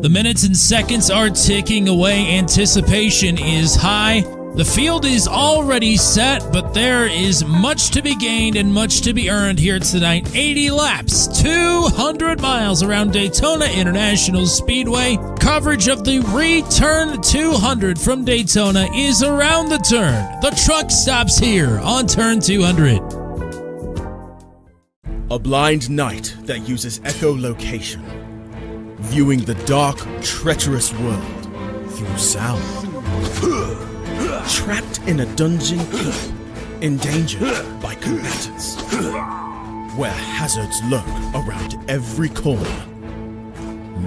The minutes and seconds are ticking away. Anticipation is high. The field is already set, but there is much to be gained and much to be earned here tonight. 80 laps, 200 miles around Daytona International Speedway. Coverage of the ReTURN 200 from Daytona is around the turn. The truck stops here on turn 200. A blind knight that uses echolocation, viewing the dark, treacherous world through sound. Trapped in a dungeon keep, endangered by combatants, where hazards lurk around every corner.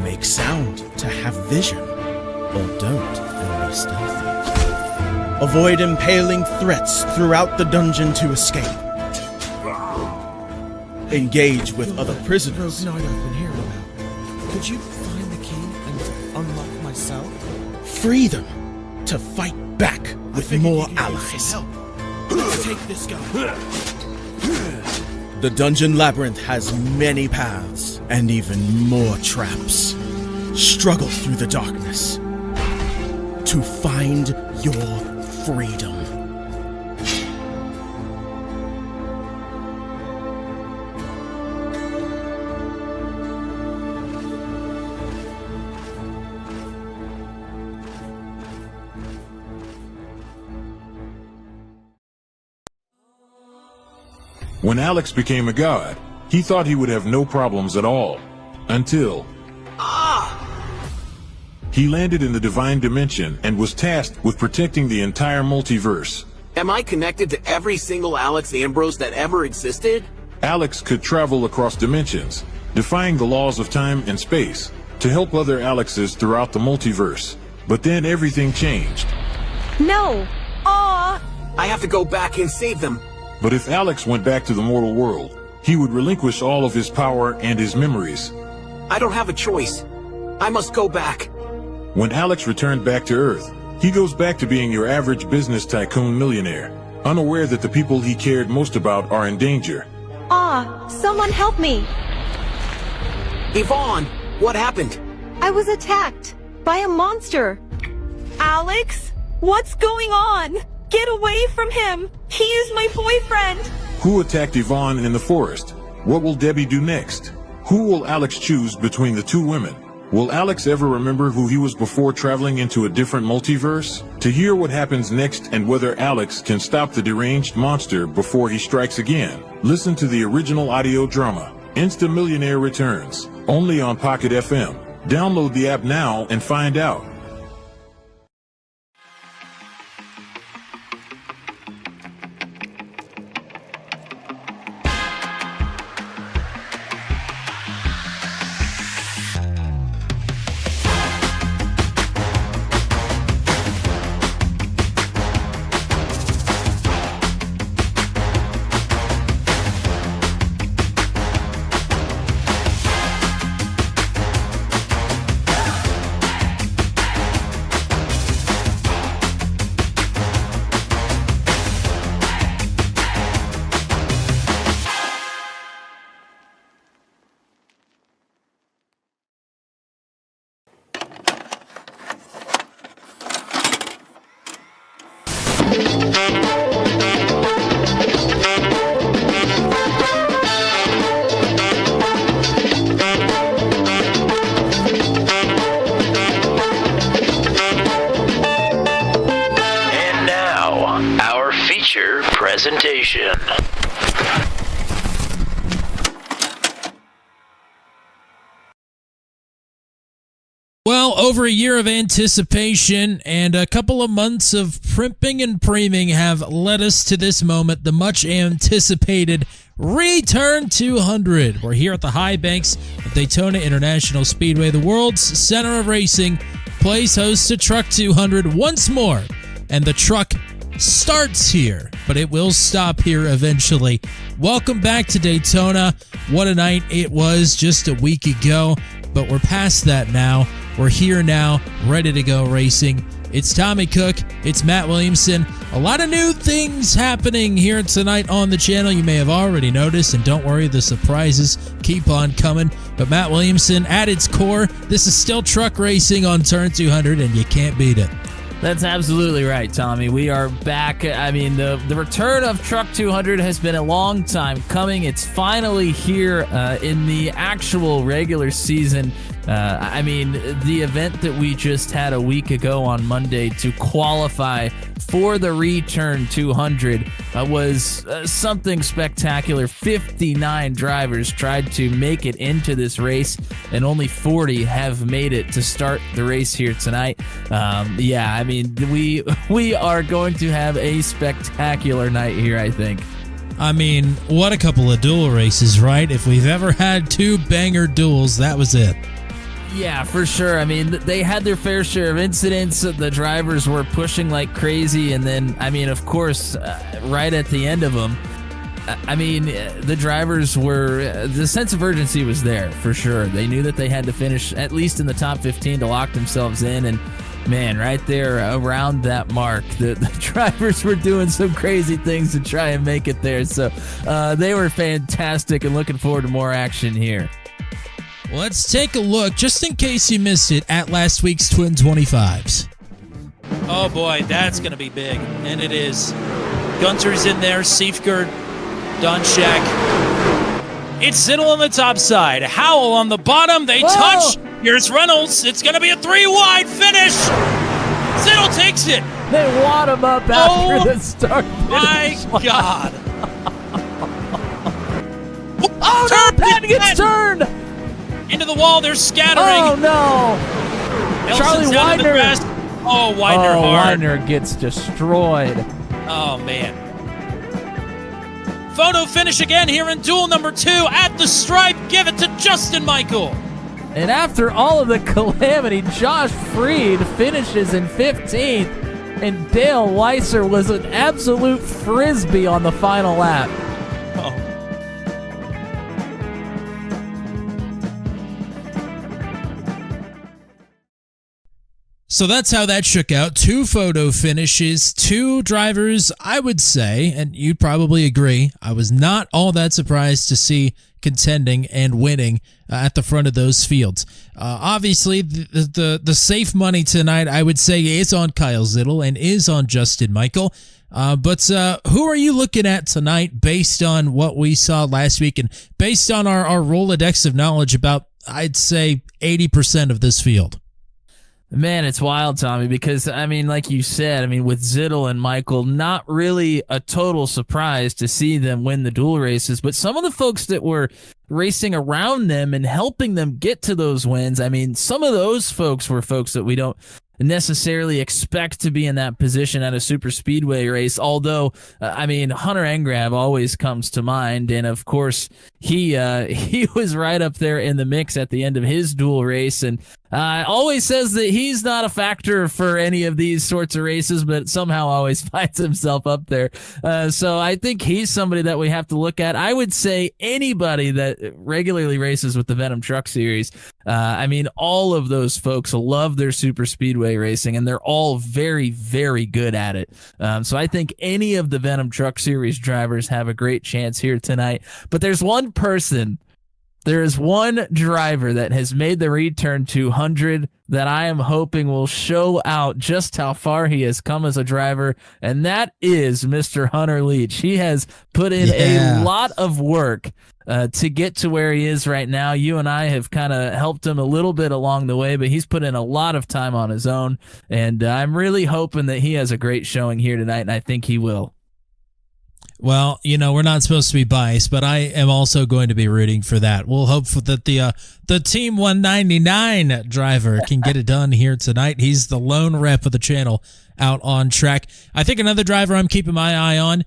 Make sound to have vision, or don't and be stealthy. Avoid impaling threats throughout the dungeon to escape. Engage with other prisoners. Rogue Knight I've been hearing about. Could you find the key and unlock my cell? Free them to fight back with more allies. Let's take this guy. The dungeon labyrinth has many paths and even more traps. Struggle through the darkness to find your freedom. When Alex became a god, he thought he would have no problems at all. Until... He landed in the divine dimension and was tasked with protecting the entire multiverse. Am I connected to every single Alex Ambrose that ever existed? Alex could travel across dimensions, defying the laws of time and space, to help other Alexes throughout the multiverse. But then everything changed. No! Aw! I have to go back and save them. But if Alex went back to the mortal world, he would relinquish all of his power and his memories. I don't have a choice. I must go back. When Alex returned back to Earth, he goes back to being your average business tycoon millionaire, unaware that the people he cared most about are in danger. Someone help me! Yvonne, what happened? I was attacked by a monster. Alex? What's going on? Get away from him! He is my boyfriend! Who attacked Yvonne in the forest? What will Debbie do next? Who will Alex choose between the two women? Will Alex ever remember who he was before traveling into a different multiverse? To hear what happens next and whether Alex can stop the deranged monster before he strikes again, listen to the original audio drama, Insta Millionaire Returns, only on Pocket FM. Download the app now and find out. Presentation. Well, over a year of anticipation and a couple of months of primping and preeming have led us to this moment, the much anticipated ReTURN 200. We're here at the high banks of Daytona International Speedway, the world's center of racing, plays host to Truck 200 once more, and the truck starts here, but it will stop here eventually. Welcome back to Daytona. What a night it was just a week ago, but we're past that now. We're here now, ready to go racing It's Tommy Cook. It's Matt Williamson. A lot of new things happening here tonight on the channel. You may have already noticed, and don't worry, the surprises keep on coming. But Matt Williamson, at its core, this is still truck racing on Turn 200, and you can't beat it. That's absolutely right, Tommy. We are back. I mean, the return of Truck 200 has been a long time coming. It's finally here in the actual regular season. I mean, the event that we just had a week ago on Monday to qualify for the ReTURN 200 was something spectacular. 59 drivers tried to make it into this race, and only 40 have made it to start the race here tonight. Yeah, I mean, we are going to have a spectacular night here, I think. I mean, what a couple of duel races, right? If we've ever had two banger duels, that was it. Yeah, for sure. I mean, they had their fair share of incidents. The drivers were pushing like crazy. And then, I mean, of course, right at the end of them, I mean, the drivers were, the sense of urgency was there for sure. They knew that they had to finish at least in the top 15 to lock themselves in. And man, right there around that mark, the drivers were doing some crazy things to try and make it there. So they were fantastic, and looking forward to more action here. Let's take a look, just in case you missed it, at last week's Twin 25s. Oh boy, that's going to be big, and it is. Gunter's in there, Seifgard, Donchak. It's Ziddle on the top side, Howell on the bottom, they touch. Here's Reynolds, it's going to be a 3-wide finish. Ziddle takes it. They wad him up after the start. My God. Oh no, Patton gets turned. Into the wall, they're scattering. Oh no! Nelson's Charlie down to the Widener. best. Oh, Widener hard. Widener gets destroyed. Oh, man. Photo finish again here in duel number 2 at the stripe. Give it to Justin Michael. And after all of the calamity, Josh Freed finishes in 15th, and Dale Weiser was an absolute frisbee on the final lap. Oh. So that's how that shook out. 2 photo finishes, 2 drivers, I would say, and you'd probably agree, I was not all that surprised to see contending and winning at the front of those fields. Obviously, the safe money tonight, I would say, is on Kyle Ziddle and is on Justin Michael. But who are you looking at tonight based on what we saw last week and based on our Rolodex of knowledge about, I'd say, 80% of this field? Man, it's wild, Tommy, because, I mean, like you said, I mean, with Ziddle and Michael, not really a total surprise to see them win the duel races, but some of the folks that were racing around them and helping them get to those wins, I mean, some of those folks were folks that we don't necessarily expect to be in that position at a super speedway race, although I mean, Hunter Engrab always comes to mind, and of course he was right up there in the mix at the end of his duel race, and always says that he's not a factor for any of these sorts of races, but somehow always finds himself up there. So I think he's somebody that we have to look at. I would say anybody that regularly races with the Venom Truck Series, I mean, all of those folks love their super speedway racing, and they're all very, very good at it. So I think any of the Venom Truck Series drivers have a great chance here tonight. But there's one person, there is one driver that has made the ReTURN 200 that I am hoping will show out just how far he has come as a driver, and that is Mr. Hunter Leach. He has put in a lot of work to get to where he is right now. You and I have kind of helped him a little bit along the way, but he's put in a lot of time on his own, and I'm really hoping that he has a great showing here tonight, and I think he will. Well, you know, we're not supposed to be biased, but I am also going to be rooting for that. We'll hope that the Team 199 driver can get it done here tonight. He's the lone rep of the channel out on track. I think another driver I'm keeping my eye on,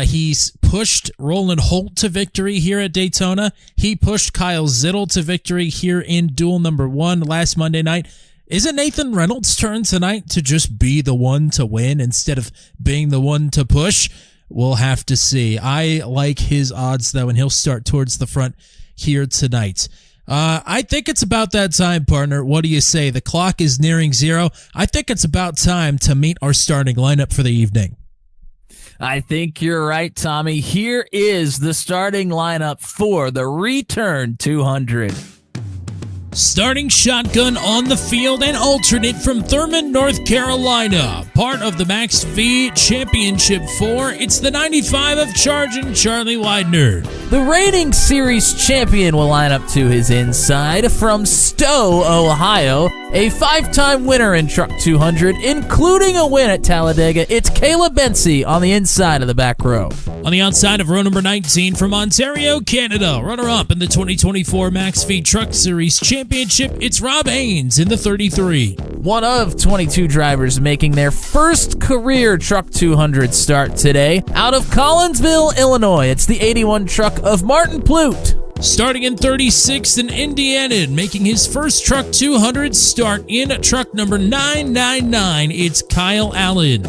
he's pushed Roland Holt to victory here at Daytona. He pushed Kyle Ziddle to victory here in duel number 1 last Monday night. Is it Nathan Reynolds' turn tonight to just be the one to win instead of being the one to push? We'll have to see. I like his odds, though, and he'll start towards the front here tonight. I think it's about that time, partner. What do you say? The clock is nearing 0. I think it's about time to meet our starting lineup for the evening. I think you're right, Tommy. Here is the starting lineup for the ReTURN 200. Starting shotgun on the field and alternate from Thurman, North Carolina. Part of the Max V Championship 4, it's the 95 of Charging Charlie Leidner. The reigning series champion will line up to his inside from Stowe, Ohio. A 5-time winner in Truck 200, including a win at Talladega. It's Caleb Bensie on the inside of the back row. On the outside of row number 19 from Ontario, Canada, runner-up in the 2024 Max V Truck Series Championship, it's Rob Haynes in the 33. One of 22 drivers making their first career Truck 200 start today. Out of Collinsville, Illinois, it's the 81 truck of Martin Plute. Starting in 36th in Indiana, making his first Truck 200 start in truck number 999, it's Kyle Allen.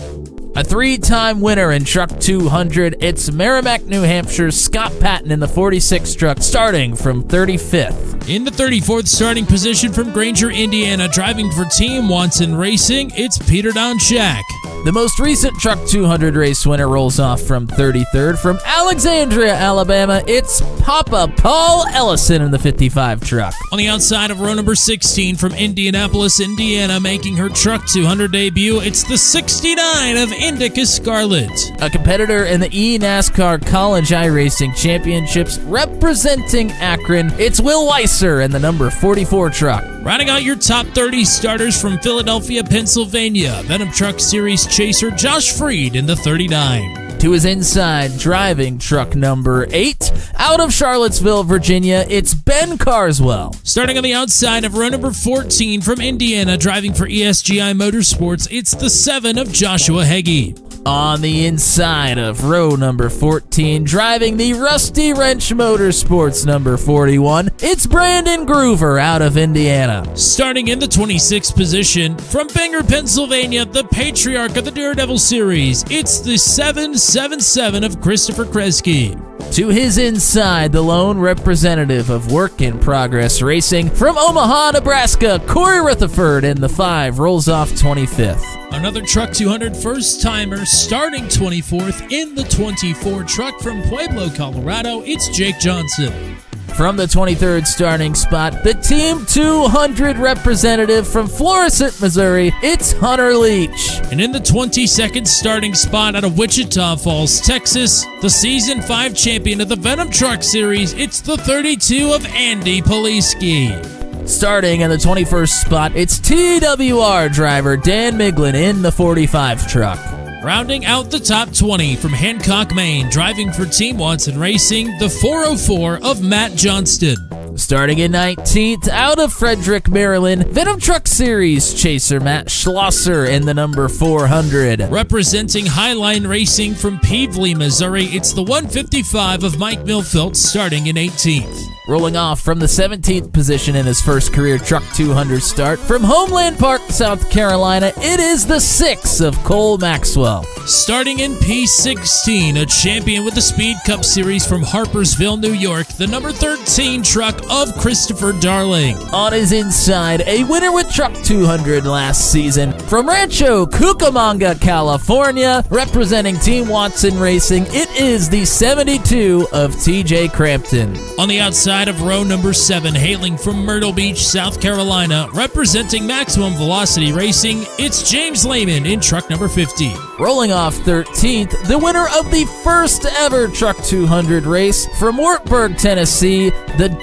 A 3-time winner in Truck 200, it's Merrimack, New Hampshire's Scott Patton in the 46 truck, starting from 35th. In the 34th starting position from Granger, Indiana, driving for Team Watson Racing, it's Peter Donchak. The most recent Truck 200 race winner rolls off from 33rd. From Alexandria, Alabama, it's Papa Paul Ellison in the 55 truck. On the outside of row number 16 from Indianapolis, Indiana, making her Truck 200 debut, it's the 69 of Indica Scarlet. A competitor in the eNASCAR College iRacing Championships representing Akron, it's Will Weiser in the number 44 truck. Rounding out your top 30 starters from Philadelphia, Pennsylvania, Venom Truck Series chaser Josh Freed in the 39. To his inside, driving truck number 8. Out of Charlottesville, Virginia, it's Ben Carswell. Starting on the outside of row number 14 from Indiana, driving for ESGI Motorsports, it's the 7 of Joshua Heggie. On the inside of row number 14, driving the Rusty Wrench Motorsports number 41, it's Brandon Groover out of Indiana. Starting in the 26th position from Bangor, Pennsylvania, the patriarch of the Daredevil Series, it's the 777 of Christopher Kresge. To his inside, the lone representative of Work in Progress Racing from Omaha, Nebraska, Corey Rutherford in the 5 rolls off 25th. Another Truck 200 first-timer starting 24th in the 24 truck from Pueblo, Colorado, it's Jake Johnson. From the 23rd starting spot, the Team 200 representative from Florissant, Missouri, it's Hunter Leach. And in the 22nd starting spot out of Wichita Falls, Texas, the Season 5 champion of the Venom Truck Series, it's the 32 of Andy Poliski. Starting in the 21st spot, it's TWR driver Dan Miglin in the 45 truck. Rounding out the top 20 from Hancock, Maine, driving for Team Watson Racing, the 404 of Matt Johnston. Starting in 19th, out of Frederick, Maryland, Venom Truck Series chaser Matt Schlosser in the number 400. Representing Highline Racing from Pevely, Missouri, it's the 155 of Mike Milfelt, starting in 18th. Rolling off from the 17th position in his first career Truck 200 start, from Homeland Park, South Carolina, it is the 6 of Cole Maxwell. Starting in P16, a champion with the Speed Cup Series from Harpersville, New York, the number 13 truck of Christopher Darling. On his inside, a winner with Truck 200 last season, from Rancho Cucamonga, California, representing Team Watson Racing, it is the 72 of TJ Crampton. On the outside of row number 7, hailing from Myrtle Beach, South Carolina, representing Maximum Velocity Racing, it's James Lehman in truck number 50. Rolling off 13th, the winner of the first ever Truck 200 race from Wartburg, Tennessee, the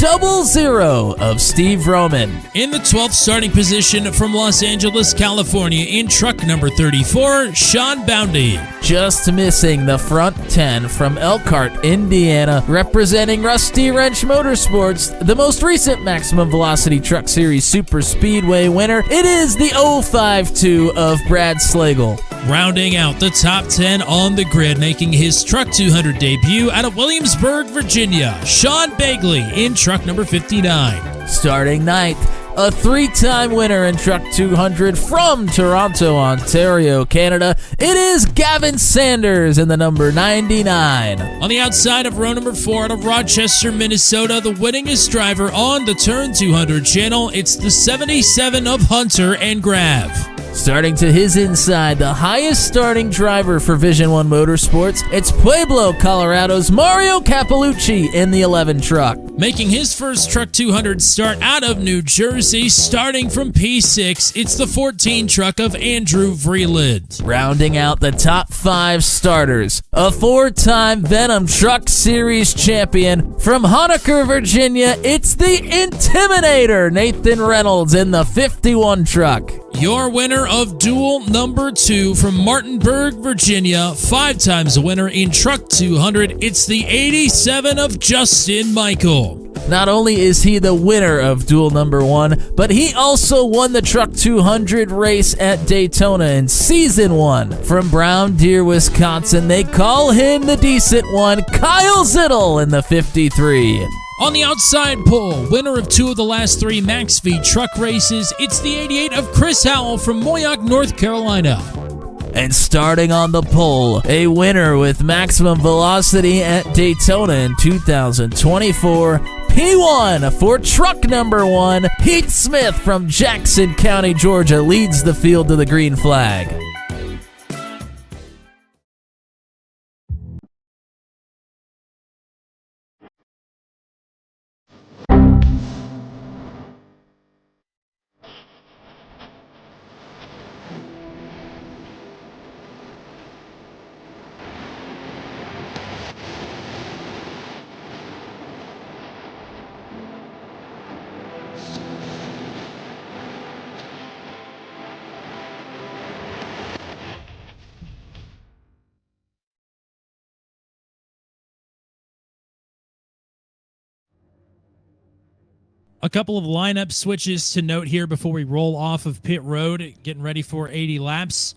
00 of Steve Roman. In the 12th starting position from Los Angeles, California, in truck number 34, Sean Boundy. Just missing the front 10 from Elkhart, Indiana, representing Rusty Wrench Motorsports, the most recent Maximum Velocity Truck Series Super Speedway winner. It is the 052 of Brad Slagle. Rounding out the top 10 on the grid, making his Truck 200 debut out of Williamsburg, Virginia, Sean Bagley in truck number 59. Starting ninth, a 3-time winner in Truck 200 from Toronto, Ontario, Canada. It is Gavin Sanders in the number 99. On the outside of row number 4 out of Rochester, Minnesota, the winningest driver on the Turn 200 channel, it's the 77 of Hunter and Grav. Starting to his inside, the highest starting driver for Vision 1 Motorsports, it's Pueblo, Colorado's Mario Cappellucci in the 11 truck. Making his first Truck 200 start out of New Jersey, starting from P6, it's the 14 truck of Andrew Vreeland. Rounding out the top 5 starters, a 4-time Venom Truck Series champion from Honaker, Virginia, it's the Intimidator, Nathan Reynolds in the 51 truck. Your winner of duel number 2 from Martinburg, Virginia, 5 times a winner in Truck 200, it's the 87 of Justin Michael. Not only is he the winner of duel number 1, but he also won the Truck 200 race at Daytona in Season 1. From Brown Deer, Wisconsin, they call him the decent one, Kyle Zittel in the 53. On the outside pole, winner of 2 of the last 3 Max V truck races, it's the 88 of Chris Howell from Moyock, North Carolina. And starting on the pole, a winner with maximum velocity at Daytona in 2024, P1 for truck number 1, Pete Smith from Jackson County, Georgia, leads the field to the green flag. A couple of lineup switches to note here before we roll off of pit road, getting ready for 80 laps.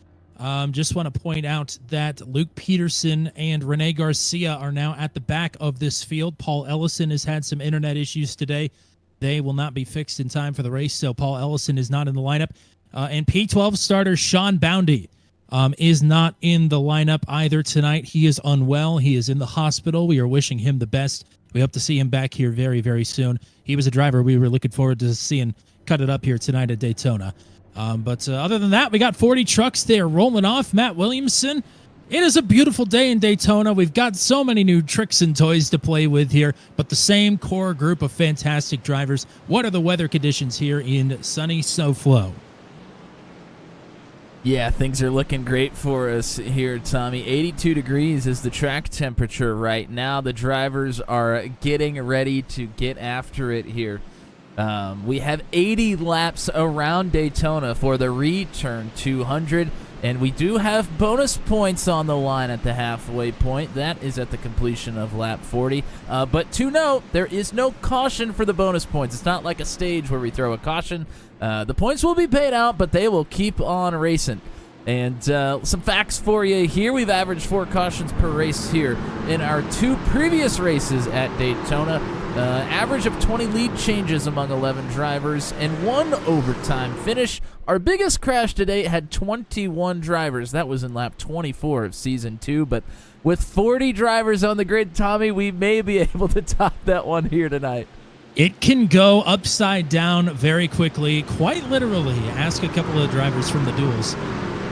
Just want to point out that Luke Peterson and Rene Garcia are now at the back of this field. Paul Ellison has had some internet issues today. They will not be fixed in time for the race, so Paul Ellison is not in the lineup. And P12 starter Sean Boundy is not in the lineup either tonight. He is unwell. He is in the hospital. We are wishing him the best. We hope to see him back here very, very soon. He was a driver we were looking forward to seeing cut it up here tonight at Daytona. But other than that, we got 40 trucks there rolling off. Matt Williamson, it is a beautiful day in Daytona. We've got so many new tricks and toys to play with here, but the same core group of fantastic drivers. What are the weather conditions here in sunny SoFlo? Yeah, things are looking great for us here, Tommy. 82 degrees is the track temperature right now. The drivers are getting ready to get after it here. We have 80 laps around Daytona for the ReTURN 200, and we do have bonus points on the line at the halfway point. That is at the completion of lap 40. But to note, there is no caution for the bonus points. It's not like a stage where we throw a caution. The points will be paid out, but they will keep on racing. And some facts for you here. We've averaged 4 cautions per race here in our 2 previous races at Daytona. Average of 20 lead changes among 11 drivers and 1 overtime finish. Our biggest crash to date had 21 drivers. That was in lap 24 of Season 2. But with 40 drivers on the grid, Tommy, we may be able to top that one here tonight. It can go upside down very quickly, quite literally. Ask a couple of drivers from the duels.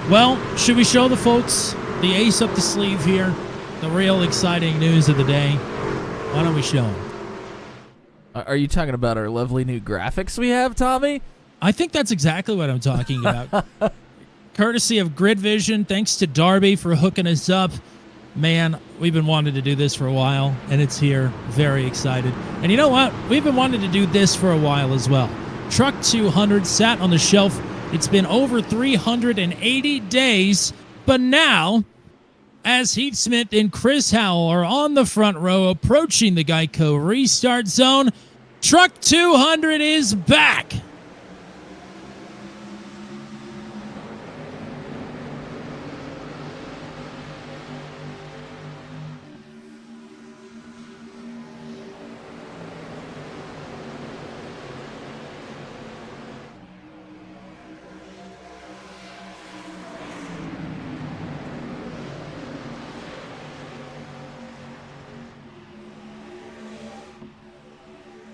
Well, should we show the folks the ace up the sleeve here? The real exciting news of the day. Why don't we show them? Are you talking about our lovely new graphics we have, Tommy? I think that's exactly what I'm talking about. Courtesy of Grid Vision, thanks to Darby for hooking us up. Man, we've been wanting to do this for a while, and it's here. Very excited. And you know what? We've been wanting to do this for a while as well. Truck 200 sat on the shelf. It's been over 380 days, but now, as Heath Smith and Chris Howell are on the front row approaching the Geico restart zone, Truck 200 is back.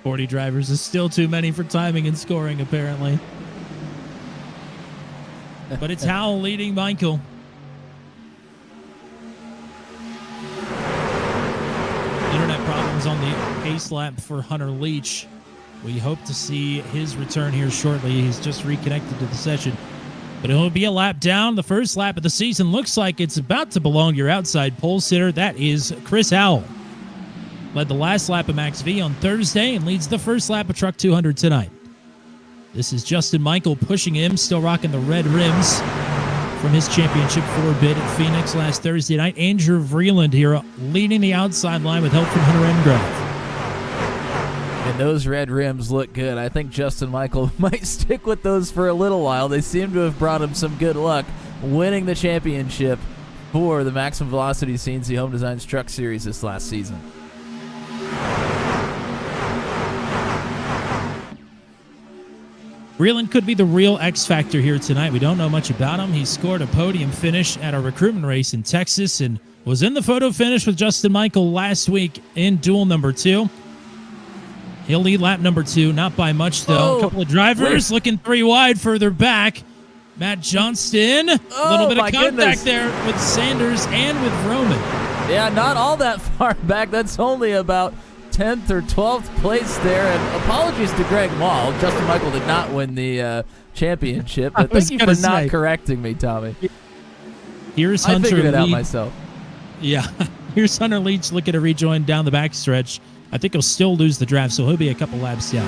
40 drivers is still too many for timing and scoring, apparently. But it's Howell leading Michael. Internet problems on the pace lap for Hunter Leach. We hope to see his return here shortly. He's just reconnected to the session. But it'll be a lap down. The first lap of the season looks like it's about to belong to your outside pole sitter. That is Chris Howell. Led the last lap of Max V on Thursday and leads the first lap of Truck 200 tonight. This is Justin Michael pushing him, still rocking the red rims from his championship 4 bid at Phoenix last Thursday night. Andrew Vreeland here leading the outside line with help from Hunter Engrave. And those red rims look good. I think Justin Michael might stick with those for a little while. They seem to have brought him some good luck winning the championship for the Maximum Velocity CNC Home Designs Truck Series this last season. Vreeland could be the real X factor here tonight. We don't know much about him. He scored a podium finish at a recruitment race in Texas and was in the photo finish with Justin Michael last week in duel number 2. He'll lead lap number 2, not by much, though. A couple of drivers looking 3 wide further back. Matt Johnston, a little bit of contact there with Sanders and with Roman. Yeah, not all that far back. That's only about 10th or 12th place there. And apologies to Greg Wall. Justin Michael did not win the championship. But thank you for not correcting me, Tommy. Here's I Hunter figured it out Leach. myself. Yeah. Here's Hunter Leach looking to rejoin down the backstretch. I think he'll still lose the draft, so he'll be a couple laps down.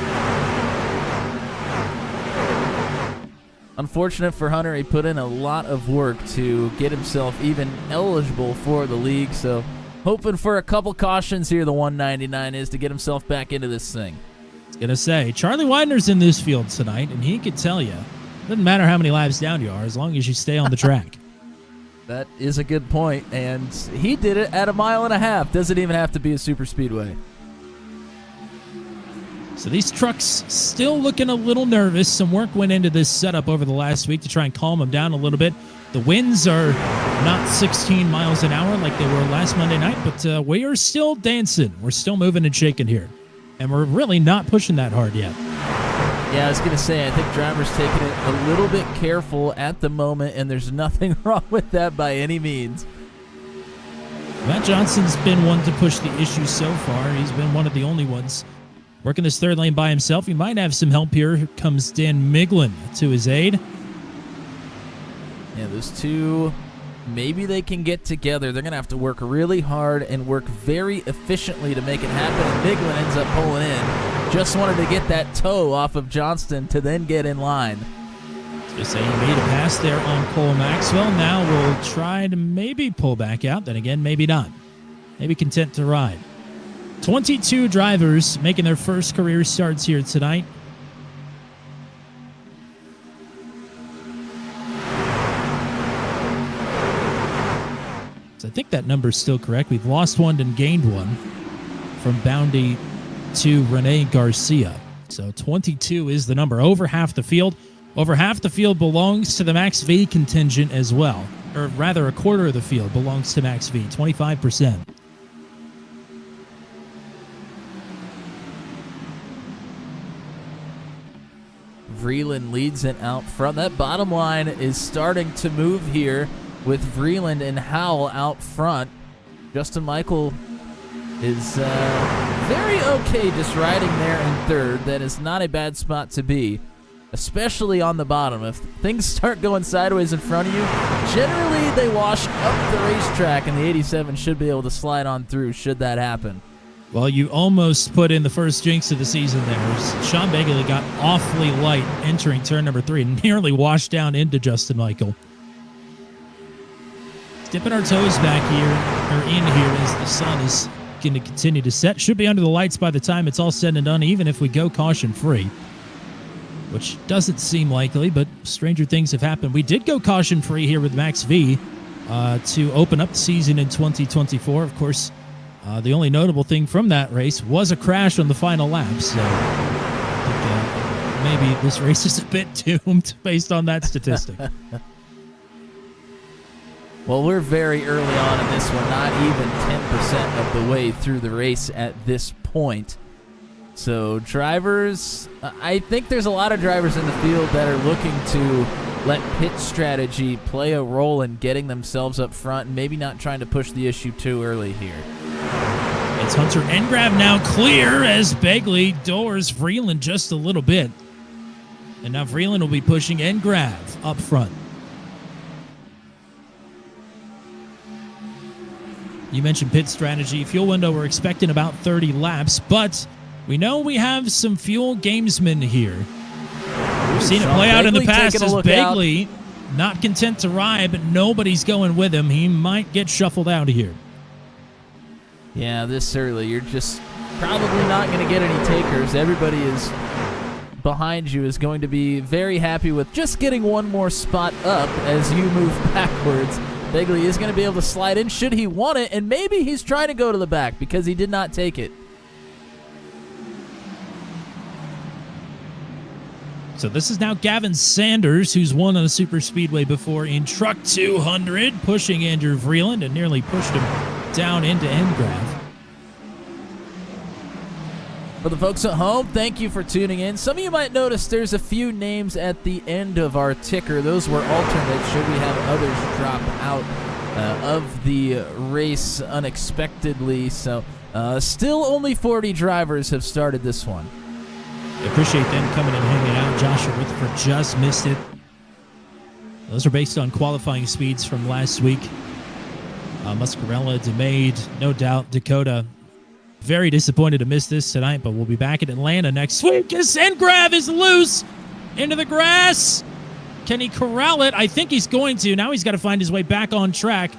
Unfortunate for Hunter, he put in a lot of work to get himself even eligible for the league, so hoping for a couple cautions here, the 199 is, to get himself back into this thing. I was going to say, Charlie Widener's in this field tonight, and he could tell you, doesn't matter how many laps down you are, as long as you stay on the track. That is a good point, and he did it at 1.5 miles. Doesn't even have to be a super speedway. So these trucks still looking a little nervous. Some work went into this setup over the last week to try and calm them down a little bit. The winds are not 16 miles an hour like they were last Monday night, but we are still dancing. We're still moving and shaking here. And we're really not pushing that hard yet. Yeah, I was going to say, I think drivers taking it a little bit careful at the moment, and there's nothing wrong with that by any means. Matt Johnson's been one to push the issue so far. He's been one of the only ones working this third lane by himself. He might have some help here. Here comes Dan Miglin to his aid. Yeah, those two, maybe they can get together. They're going to have to work really hard and work very efficiently to make it happen. And Miglin ends up pulling in. Just wanted to get that toe off of Johnston to then get in line. Just say he made a pass there on Cole Maxwell. Now we'll try to maybe pull back out. Then again, maybe not. Maybe content to ride. 22 drivers making their first career starts here tonight. So I think that number is still correct. We've lost one and gained one from Boundy to Rene Garcia. So 22 is the number. Over half the field. Over half the field belongs to the Max V contingent as well. Or rather, a quarter of the field belongs to Max V, 25%. Vreeland leads it out front. That bottom line is starting to move here with Vreeland and Howell out front. Justin Michael is very okay just riding there in third. That is not a bad spot to be, especially on the bottom. If things start going sideways in front of you, generally they wash up the racetrack, and the 87 should be able to slide on through should that happen. Well, you almost put in the first jinx of the season there. Sean Begley got awfully light entering turn number 3 and nearly washed down into Justin Michael. Dipping our toes back here, or in here, as the sun is going to continue to set. Should be under the lights by the time it's all said and done, even if we go caution-free, which doesn't seem likely, but stranger things have happened. We did go caution-free here with Max V to open up the season in 2024. Of course, the only notable thing from that race was a crash on the final lap, so I think maybe this race is a bit doomed based on that statistic. Well, we're very early on in this one, not even 10% of the way through the race at this point. So drivers, I think there's a lot of drivers in the field that are looking to let pit strategy play a role in getting themselves up front and maybe not trying to push the issue too early here. It's Hunter and Grab now clear as Begley doors Vreeland just a little bit. And now Vreeland will be pushing Engrav up front. You mentioned pit strategy. Fuel window, we're expecting about 30 laps, but we know we have some fuel gamesmen here. We've seen it play out in the past as Begley, not content to ride, but nobody's going with him. He might get shuffled out of here. Yeah, this early, you're just probably not going to get any takers. Everybody is behind you is going to be very happy with just getting one more spot up as you move backwards. Begley is going to be able to slide in should he want it, and maybe he's trying to go to the back because he did not take it. So this is now Gavin Sanders, who's won on a super speedway before in Truck 200, pushing Andrew Vreeland and nearly pushed him down into Engrav. For the folks at home, thank you for tuning in. Some of you might notice there's a few names at the end of our ticker. Those were alternates should we have others drop out of the race unexpectedly. So still only 40 drivers have started this one. I appreciate them coming and hanging out. Joshua Rutherford just missed it. Those are based on qualifying speeds from last week. Muscarella, DeMade, no doubt. Dakota, very disappointed to miss this tonight, but we'll be back in Atlanta next week as Engrav is loose into the grass. Can he corral it? I think he's going to. Now he's got to find his way back on track,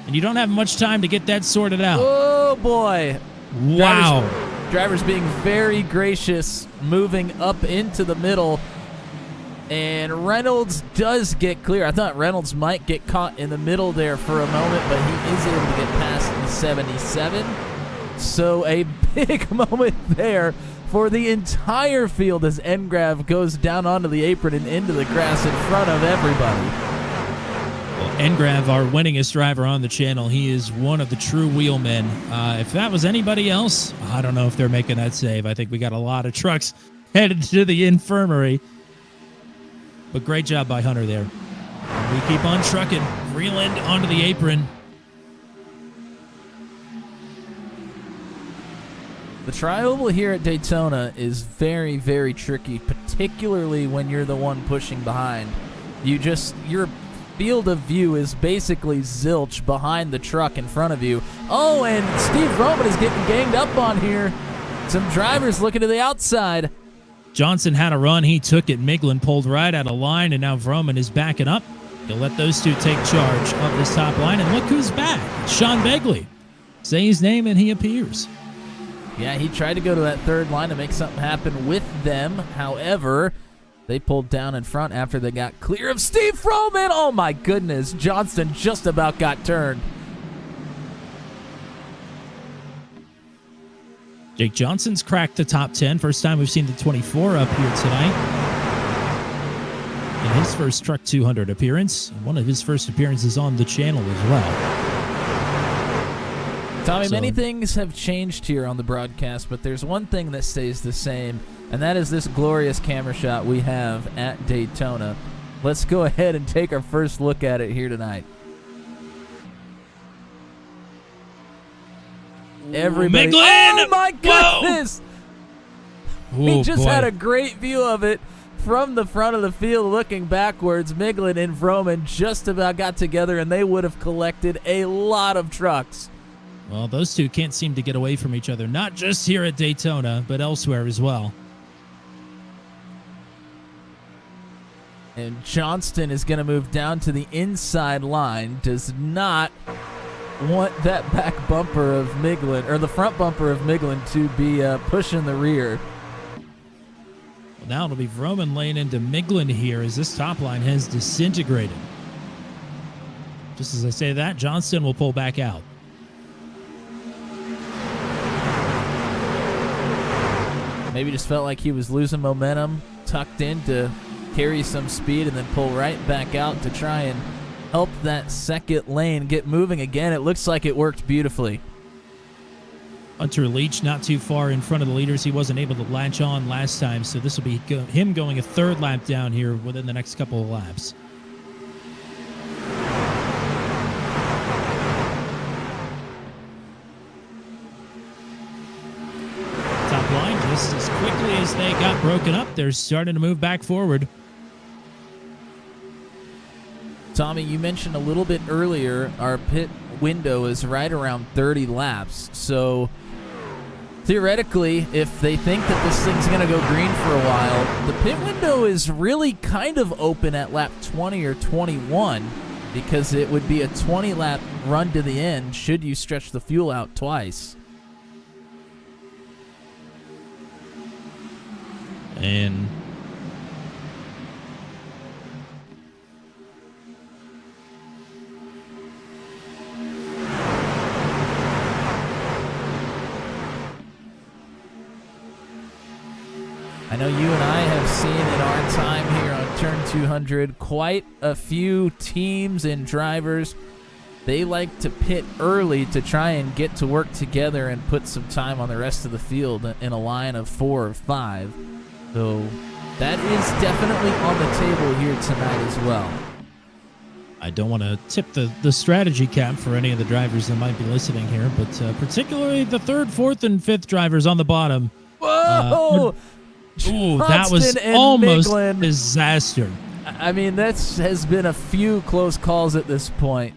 and you don't have much time to get that sorted out. Oh, boy. Wow. Drivers being very gracious, moving up into the middle. And Reynolds does get clear. I thought Reynolds might get caught in the middle there for a moment, but he is able to get past the 77. So a big moment there for the entire field as Engrav goes down onto the apron and into the grass in front of everybody. Well, Engrav, our winningest driver on the channel, he is one of the true wheelmen. If that was anybody else, I don't know if they're making that save. I think we got a lot of trucks headed to the infirmary. But great job by Hunter there. We keep on trucking. Vreeland onto the apron. The tri-oval here at Daytona is very, very tricky, particularly when you're the one pushing behind. Your field of view is basically zilch behind the truck in front of you. Oh, and Steve Roman is getting ganged up on here. Some drivers looking to the outside. Johnson had a run. He took it. Miglin pulled right out of line, and now Vroman is backing up. He'll let those two take charge of this top line, and look who's back. It's Sean Begley. Say his name, and he appears. Yeah, he tried to go to that third line to make something happen with them. However, they pulled down in front after they got clear of Steve Froman. Oh, my goodness. Johnston just about got turned. Jake Johnson's cracked the top 10. First time we've seen the 24 up here tonight. In his first Truck 200 appearance. One of his first appearances on the channel as well. Tommy, many things have changed here on the broadcast, but there's one thing that stays the same, and that is this glorious camera shot we have at Daytona. Let's go ahead and take our first look at it here tonight. Everybody. Miglin! Oh, my goodness! Whoa. He just Boy. had a great view of it from the front of the field looking backwards. Miglin and Vroman just about got together, and they would have collected a lot of trucks. Well, those two can't seem to get away from each other, not just here at Daytona, but elsewhere as well. And Johnston is going to move down to the inside line. Does not want that back bumper of Miglin, or the front bumper of Miglin, to be pushing the rear. Well, now it'll be Vroman laying into Miglin here as this top line has disintegrated. Just as I say that, Johnston will pull back out. Maybe just felt like he was losing momentum, tucked in to carry some speed, and then pull right back out to try and help that second lane get moving again. It looks like it worked beautifully. Hunter Leach not too far in front of the leaders. He wasn't able to latch on last time, so this will be him going a third lap down here within the next couple of laps. Top line, just as quickly as they got broken up, they're starting to move back forward. Tommy, you mentioned a little bit earlier our pit window is right around 30 laps. So theoretically, if they think that this thing's going to go green for a while, the pit window is really kind of open at lap 20 or 21 because it would be a 20-lap run to the end should you stretch the fuel out twice. And I know you and I have seen in our time here on Turn 200 quite a few teams and drivers. They like to pit early to try and get to work together and put some time on the rest of the field in a line of 4 or 5. So that is definitely on the table here tonight as well. I don't want to tip the strategy cap for any of the drivers that might be listening here, but particularly the 3rd, 4th, and 5th drivers on the bottom. Whoa! Ooh, that was almost a disaster. I mean, that has been a few close calls at this point.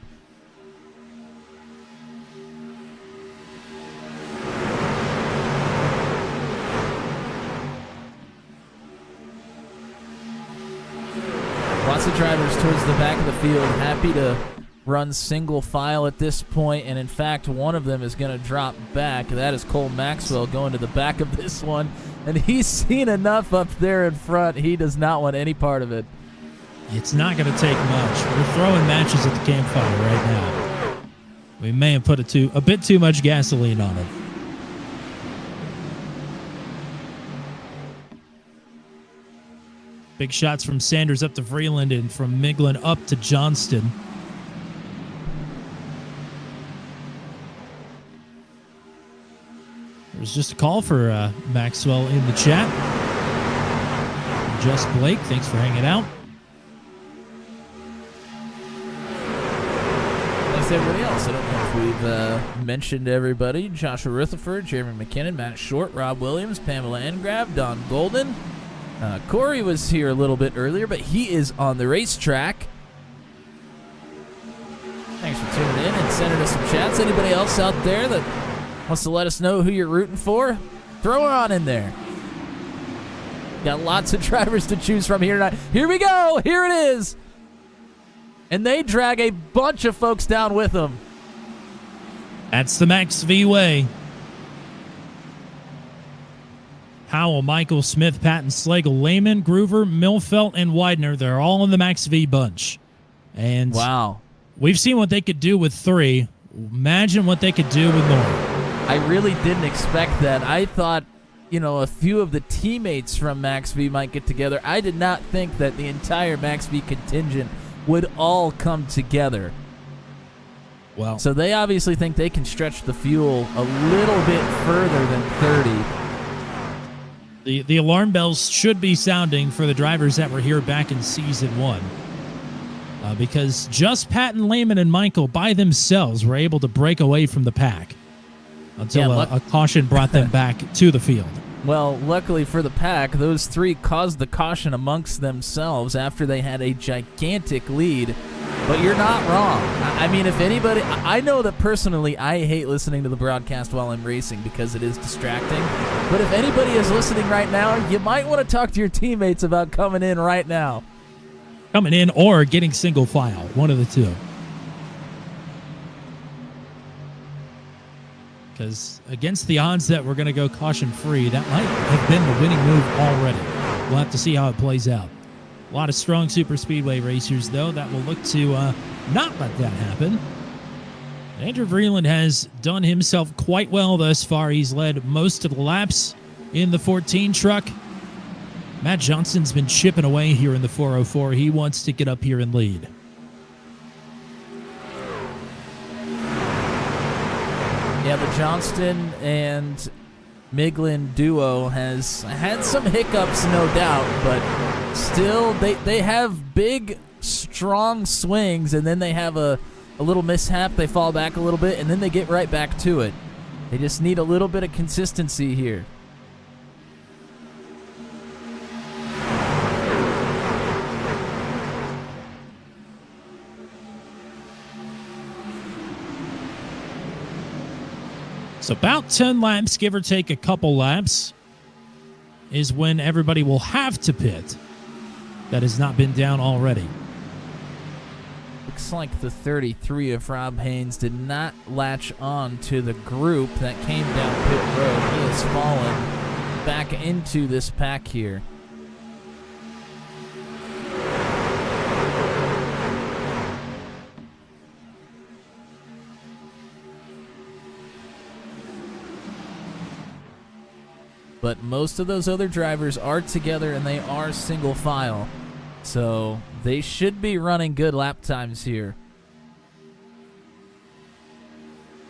Lots of drivers towards the back of the field, happy to run single file at this point, and in fact, one of them is going to drop back. That is Cole Maxwell going to the back of this one, and he's seen enough up there in front. He does not want any part of it. It's not going to take much. We're throwing matches at the campfire right now. We may have put a bit too much gasoline on it. Big shots from Sanders up to Vreeland and from Miglin up to Johnston. There was just a call for Maxwell in the chat. Just Blake, thanks for hanging out. Thanks to everybody else. I don't know if we've mentioned everybody. Joshua Rutherford, Jeremy McKinnon, Matt Short, Rob Williams, Pamela Engrab, Don Golden. Corey was here a little bit earlier, but he is on the racetrack. Thanks for tuning in and sending us some chats. Anybody else out there that wants to let us know who you're rooting for? Throw her on in there. Got lots of drivers to choose from here tonight. Here we go. Here it is. And they drag a bunch of folks down with them. That's the Max V way. Howell, Michael, Smith, Patton, Slagle, Lehman, Groover, Milfelt, and Widener. They're all in the Max V bunch. And wow, we've seen what they could do with 3. Imagine what they could do with more. I really didn't expect that. I thought, a few of the teammates from Max V might get together. I did not think that the entire Max V contingent would all come together. Well, so they obviously think they can stretch the fuel a little bit further than 30. The alarm bells should be sounding for the drivers that were here back in Season 1. Because just Patton, Lehman, and Michael by themselves were able to break away from the pack until a caution brought them back to the field. Well, luckily for the pack, those 3 caused the caution amongst themselves after they had a gigantic lead. But you're not wrong. I mean, if anybody... I know that personally I hate listening to the broadcast while I'm racing because it is distracting. But if anybody is listening right now, you might want to talk to your teammates about coming in right now. Coming in or getting single file. One of the two. Because against the odds that we're going to go caution-free, that might have been the winning move already. We'll have to see how it plays out. A lot of strong super speedway racers, though, that will look to not let that happen. Andrew Vreeland has done himself quite well thus far. He's led most of the laps in the 14 truck. Matt Johnson's been chipping away here in the 404. He wants to get up here and lead. Yeah, the Johnston and Miglin duo has had some hiccups, no doubt, but still they have big, strong swings, and then they have a little mishap, they fall back a little bit, and then they get right back to it. They just need a little bit of consistency here. So about 10 laps, give or take a couple laps, is when everybody will have to pit that has not been down already. Looks like the 33 of Rob Haynes did not latch on to the group that came down pit road. He has fallen back into this pack here. But most of those other drivers are together and they are single file. So they should be running good lap times here.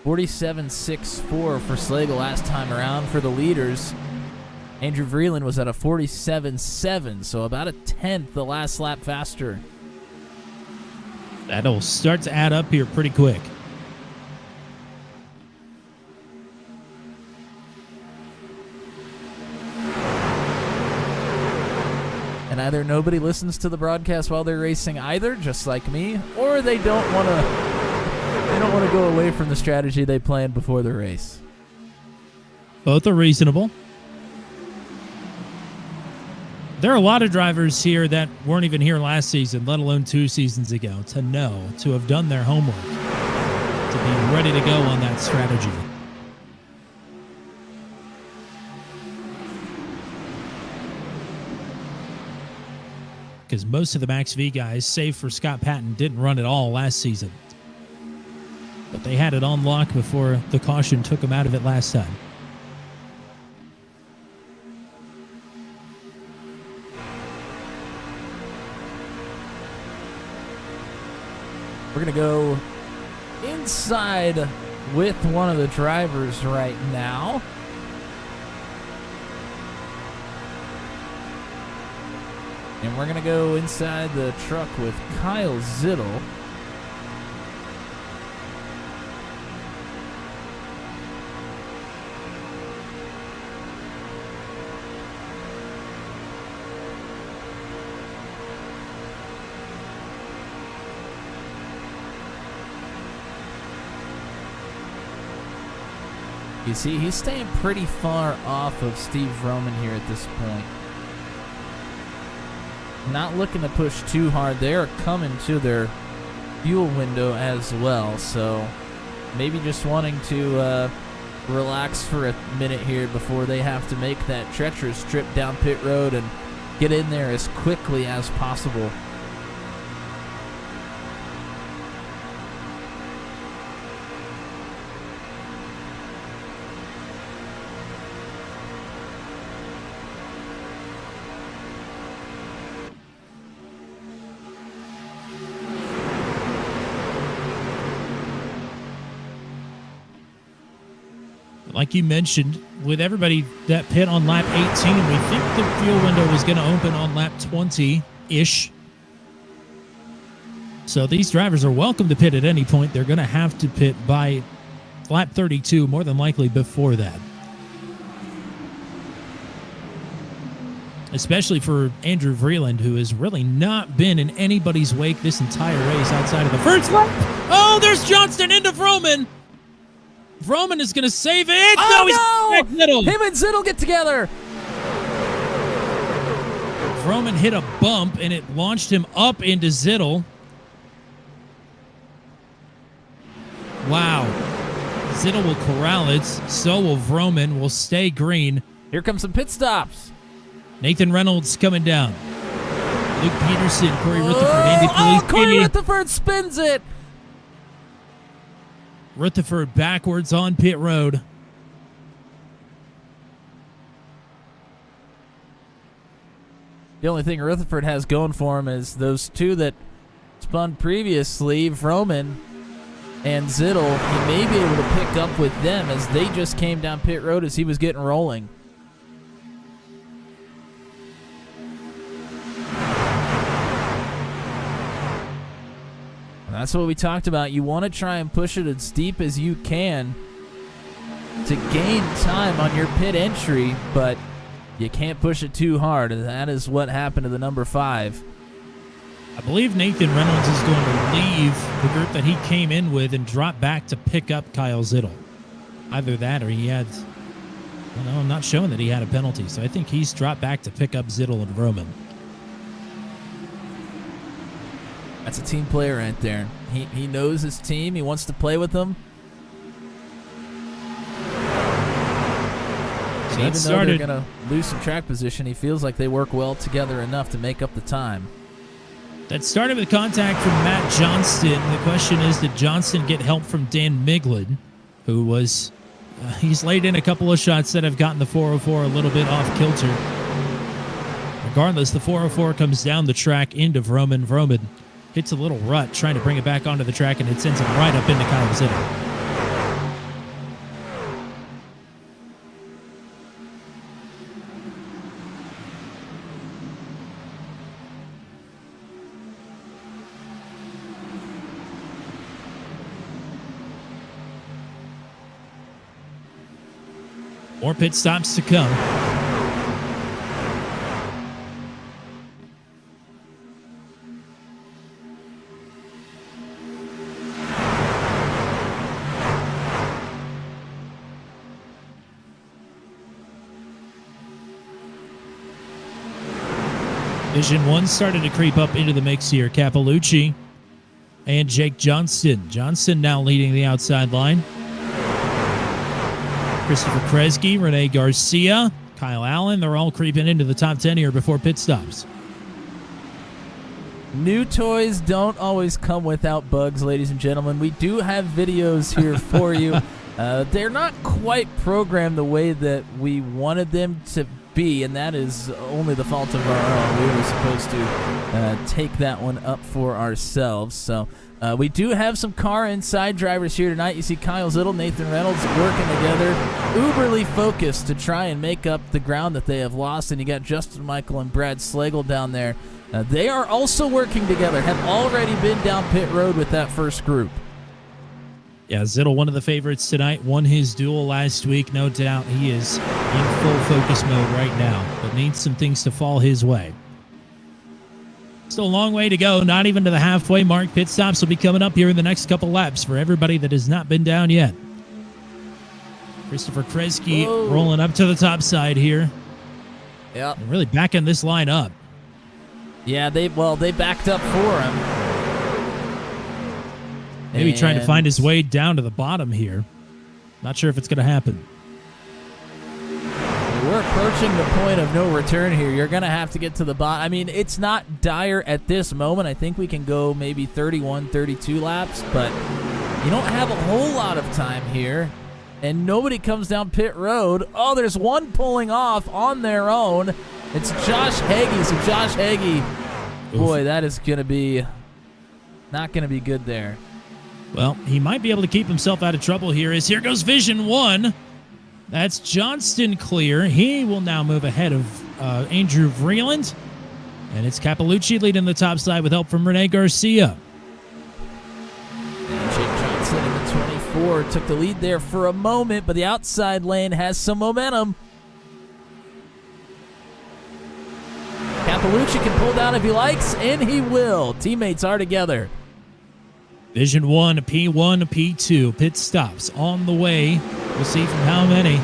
47.64 for Slagle last time around. For the leaders, Andrew Vreeland was at a 47.7, so about a tenth the last lap faster. That'll start to add up here pretty quick. And either nobody listens to the broadcast while they're racing either, just like me, or they don't want to go away from the strategy they planned before the race. Both are reasonable. There are a lot of drivers here that weren't even here last season, let alone 2 seasons ago, to have done their homework, to be ready to go on that strategy. Because most of the Max V guys, save for Scott Patton, didn't run at all last season. But they had it on lock before the caution took them out of it last time. We're going to go inside with one of the drivers right now. And we're going to go inside the truck with Kyle Zittel. You see, he's staying pretty far off of Steve Roman here at this point. Not looking to push too hard. They are coming to their fuel window as well, so maybe just wanting to relax for a minute here before they have to make that treacherous trip down pit road and get in there as quickly as possible. Like you mentioned, with everybody that pit on lap 18, we think the fuel window was going to open on lap 20-ish. So these drivers are welcome to pit at any point. They're going to have to pit by lap 32, more than likely before that. Especially for Andrew Vreeland, who has really not been in anybody's wake this entire race outside of the first lap. Oh, there's Johnston into Vroman. Vroman is going to save it. Oh, no! Zittel. Him and Zittel get together. Vroman hit a bump, and it launched him up into Zittel. Wow. Zittel will corral it. So will Vroman. Will stay green. Here comes some pit stops. Nathan Reynolds coming down. Luke Peterson, Corey Rutherford, Andy Police. Corey Rutherford spins it. Rutherford backwards on pit road. The only thing Rutherford has going for him is those two that spun previously. Vroman and Zittel, he may be able to pick up with them as they just came down pit road as he was getting rolling. And that's what we talked about. You want to try and push it as deep as you can to gain time on your pit entry, but you can't push it too hard, and that is what happened to the number 5. I believe Nathan Reynolds is going to leave the group that he came in with and drop back to pick up Kyle Zittel. Either that or he had... Well, I'm not showing that he had a penalty, so I think he's dropped back to pick up Zittel and Roman. That's a team player right there. He knows his team. He wants to play with them. So even though they're going to lose some track position, he feels like they work well together enough to make up the time. That started with contact from Matt Johnston. The question is, did Johnston get help from Dan Miglin, who was... he's laid in a couple of shots that have gotten the 404 a little bit off kilter. Regardless, the 404 comes down the track into Vroman. Vroman hits a little rut trying to bring it back onto the track, and it sends him right up into Kyle Zittel. More pit stops to come. Division 1 started to creep up into the mix here. Capalucci and Jake Johnston. Johnston now leading the outside line. Christopher Kresge, Rene Garcia, Kyle Allen, they're all creeping into the top 10 here before pit stops. New toys don't always come without bugs, ladies and gentlemen. We do have videos here for you. They're not quite programmed the way that we wanted them to be, and that is only the fault of our own. We were supposed to take that one up for ourselves. So we do have some car inside drivers here tonight. You see Kyle Zittel, Nathan Reynolds working together, uberly focused to try and make up the ground that they have lost. And you got Justin Michael and Brad Slagle down there. They are also working together, have already been down pit road with that first group. Yeah, Zittel, one of the favorites tonight, won his duel last week. No doubt he is in full focus mode right now, but needs some things to fall his way. Still a long way to go, not even to the halfway mark. Pit stops will be coming up here in the next couple laps for everybody that has not been down yet. Christopher Kresge rolling up to the top side here. Yeah, really backing this line up. Yeah, they backed up for him. Maybe trying to find his way down to the bottom here. Not sure if it's going to happen. We're approaching the point of no return here. You're going to have to get to the bottom. I mean, it's not dire at this moment. I think we can go maybe 31, 32 laps, but you don't have a whole lot of time here, and nobody comes down pit road. Oh, there's one pulling off on their own. It's Josh Hagee. So Josh Hagee, boy, that is going to be not going to be good there. Well, he might be able to keep himself out of trouble here as here goes Vision 1. That's Johnston clear. He will now move ahead of Andrew Vreeland. And it's Capalucci leading the top side with help from Rene Garcia. And Jake Johnson in the 24 took the lead there for a moment, but the outside lane has some momentum. Capalucci can pull down if he likes, and he will. Teammates are together. Vision 1, P1, P2. Pit stops on the way. We'll see from how many.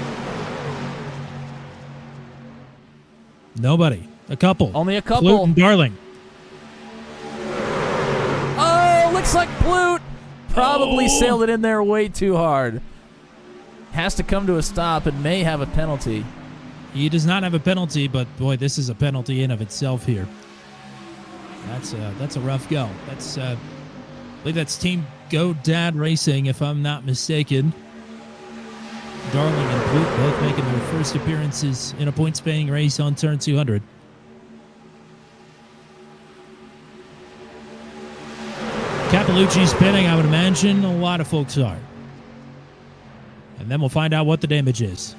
Nobody. A couple. Only a couple. Plute and Darling. Oh, looks like Plute probably sailed it in there way too hard. Has to come to a stop and may have a penalty. He does not have a penalty, but boy, this is a penalty in of itself here. That's a rough go. That's I believe that's Team Go Dad Racing, if I'm not mistaken. Darling and Plute both making their first appearances in a points-paying race on turn 200. Cappellucci's pinning, I would imagine a lot of folks are. And then we'll find out what the damage is.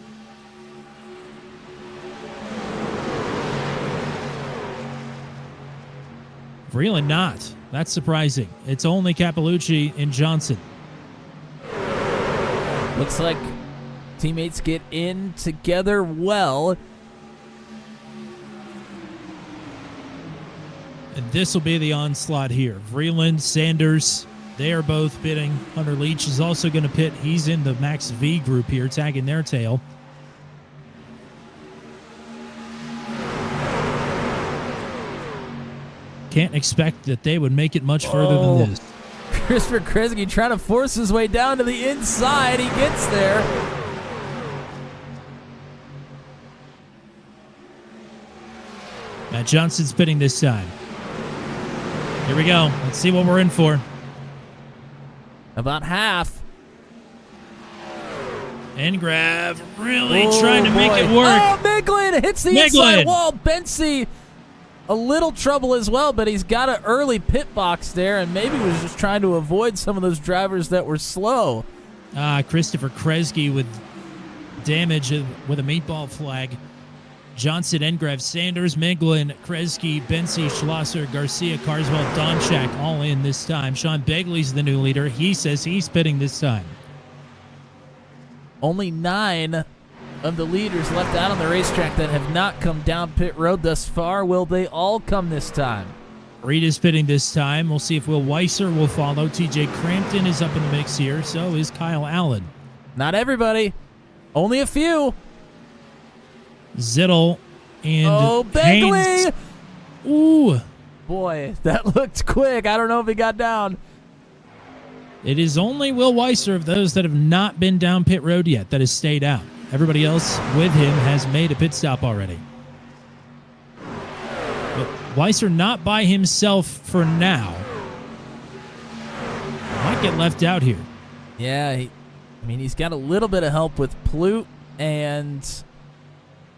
Really not. That's surprising. It's only Cappellucci and Johnson. Looks like teammates get in together well. And this will be the onslaught here. Vreeland, Sanders, they are both pitting. Hunter Leach is also going to pit. He's in the Max V group here, tagging their tail. Can't expect that they would make it much further than this. Christopher Kresge trying to force his way down to the inside. He gets there. Matt Johnson's pitting this time. Here we go. Let's see what we're in for. About half. Engrav really trying to make it work. Oh, Miglin hits the inside wall. Bensy, a little trouble as well, but he's got an early pit box there, and maybe was just trying to avoid some of those drivers that were slow. Christopher Kresge with damage with a meatball flag. Johnson, Engrav, Sanders, Miglin, Kresge, Bensy, Schlosser, Garcia, Carswell, Donchak all in this time. Sean Begley's the new leader. He says he's pitting this time. Only 9 of the leaders left out on the racetrack that have not come down pit road thus far. Will they all come this time? Reed is pitting this time. We'll see if Will Weiser will follow. TJ Crampton is up in the mix here. So is Kyle Allen. Not everybody. Only a few. Zittel and Begley! Haynes. Ooh. Boy, that looked quick. I don't know if he got down. It is only Will Weiser of those that have not been down pit road yet that has stayed out. Everybody else with him has made a pit stop already. But Weiser not by himself for now. Might get left out here. Yeah, he's got a little bit of help with Plute, and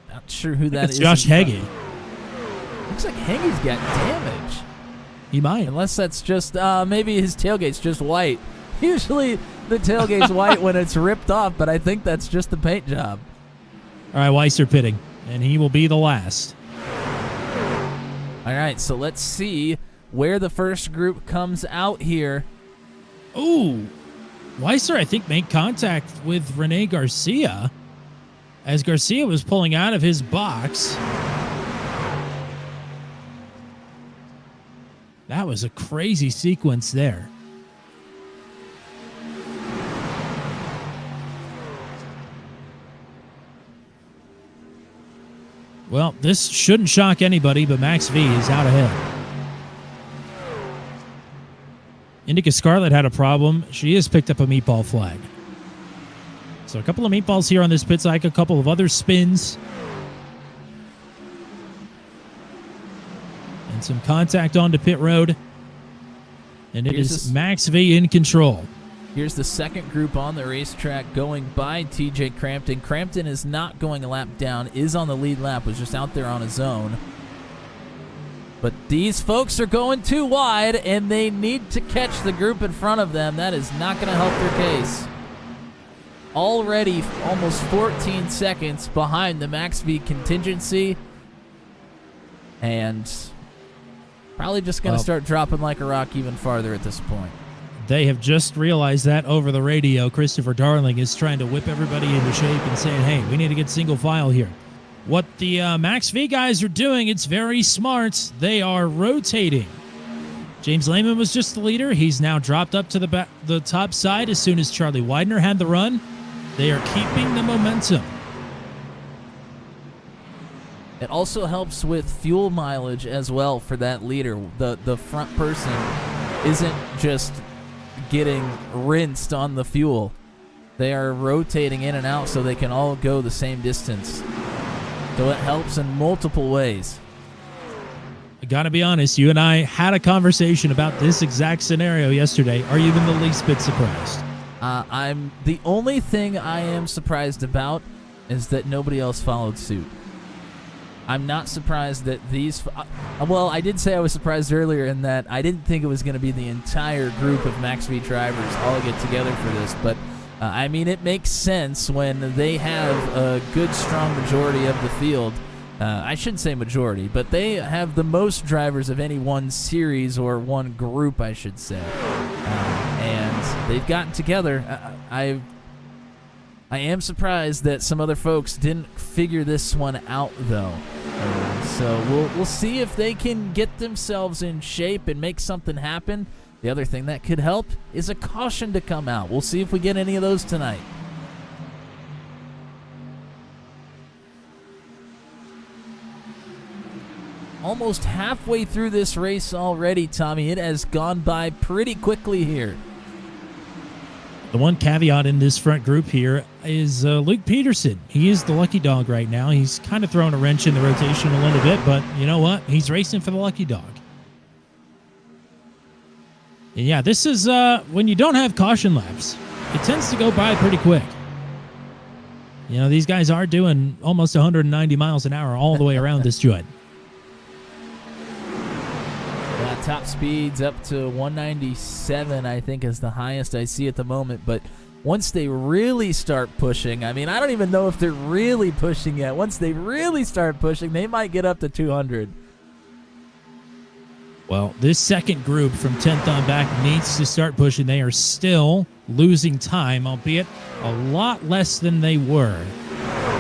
not sure who that is. Josh Heggie. Looks like Heggie's got damage. He might. Unless that's just, maybe his tailgate's just white. Usually the tailgate's white when it's ripped off, but I think that's just the paint job. All right, Weiser pitting, and he will be the last. All right, so let's see where the first group comes out here. Ooh, Weiser, I think, made contact with Rene Garcia as Garcia was pulling out of his box. That was a crazy sequence there. Well, this shouldn't shock anybody, but Max V is out ahead. Indica Scarlet had a problem. She has picked up a meatball flag. So a couple of meatballs here on this pit cycle, a couple of other spins. And some contact onto pit road. And it is Max V in control. Here's the second group on the racetrack going by TJ Crampton. Crampton is not going a lap down, is on the lead lap, was just out there on his own. But these folks are going too wide, and they need to catch the group in front of them. That is not going to help their case. Already almost 14 seconds behind the Max V contingency. And probably just going to start dropping like a rock even farther at this point. They have just realized that over the radio. Christopher Darling is trying to whip everybody into shape and saying, hey, we need to get single file here. What the Max V guys are doing, it's very smart. They are rotating. James Lehman was just the leader. He's now dropped up to the top side as soon as Charlie Widener had the run. They are keeping the momentum. It also helps with fuel mileage as well for that leader. The front person isn't just getting rinsed on the fuel. They are rotating in and out so they can all go the same distance. So it helps in multiple ways. I gotta be honest, you and I had a conversation about this exact scenario yesterday. Are you even the least bit surprised? I'm the only thing I am surprised about is that nobody else followed suit. I'm not surprised that these. Well, I did say I was surprised earlier in that I didn't think it was going to be the entire group of Max V drivers all get together for this, but I mean, it makes sense when they have a good, strong majority of the field. I shouldn't say majority, but they have the most drivers of any one series or one group, I should say. And they've gotten together. I am surprised that some other folks didn't figure this one out, though. So we'll see if they can get themselves in shape and make something happen. The other thing that could help is a caution to come out. We'll see if we get any of those tonight. Almost halfway through this race already, Tommy. It has gone by pretty quickly here. The one caveat in this front group here is Luke Peterson. He is the lucky dog right now. He's kind of throwing a wrench in the rotation a little bit, but you know what? He's racing for the lucky dog. And yeah, this is when you don't have caution laps, it tends to go by pretty quick. You know, these guys are doing almost 190 miles an hour all the way around this joint. Top speeds up to 197, I think, is the highest I see at the moment. But once they really start pushing, I mean, I don't even know if they're really pushing yet. Once they really start pushing, they might get up to 200. Well, this second group from 10th on back needs to start pushing. They are still losing time, albeit a lot less than they were.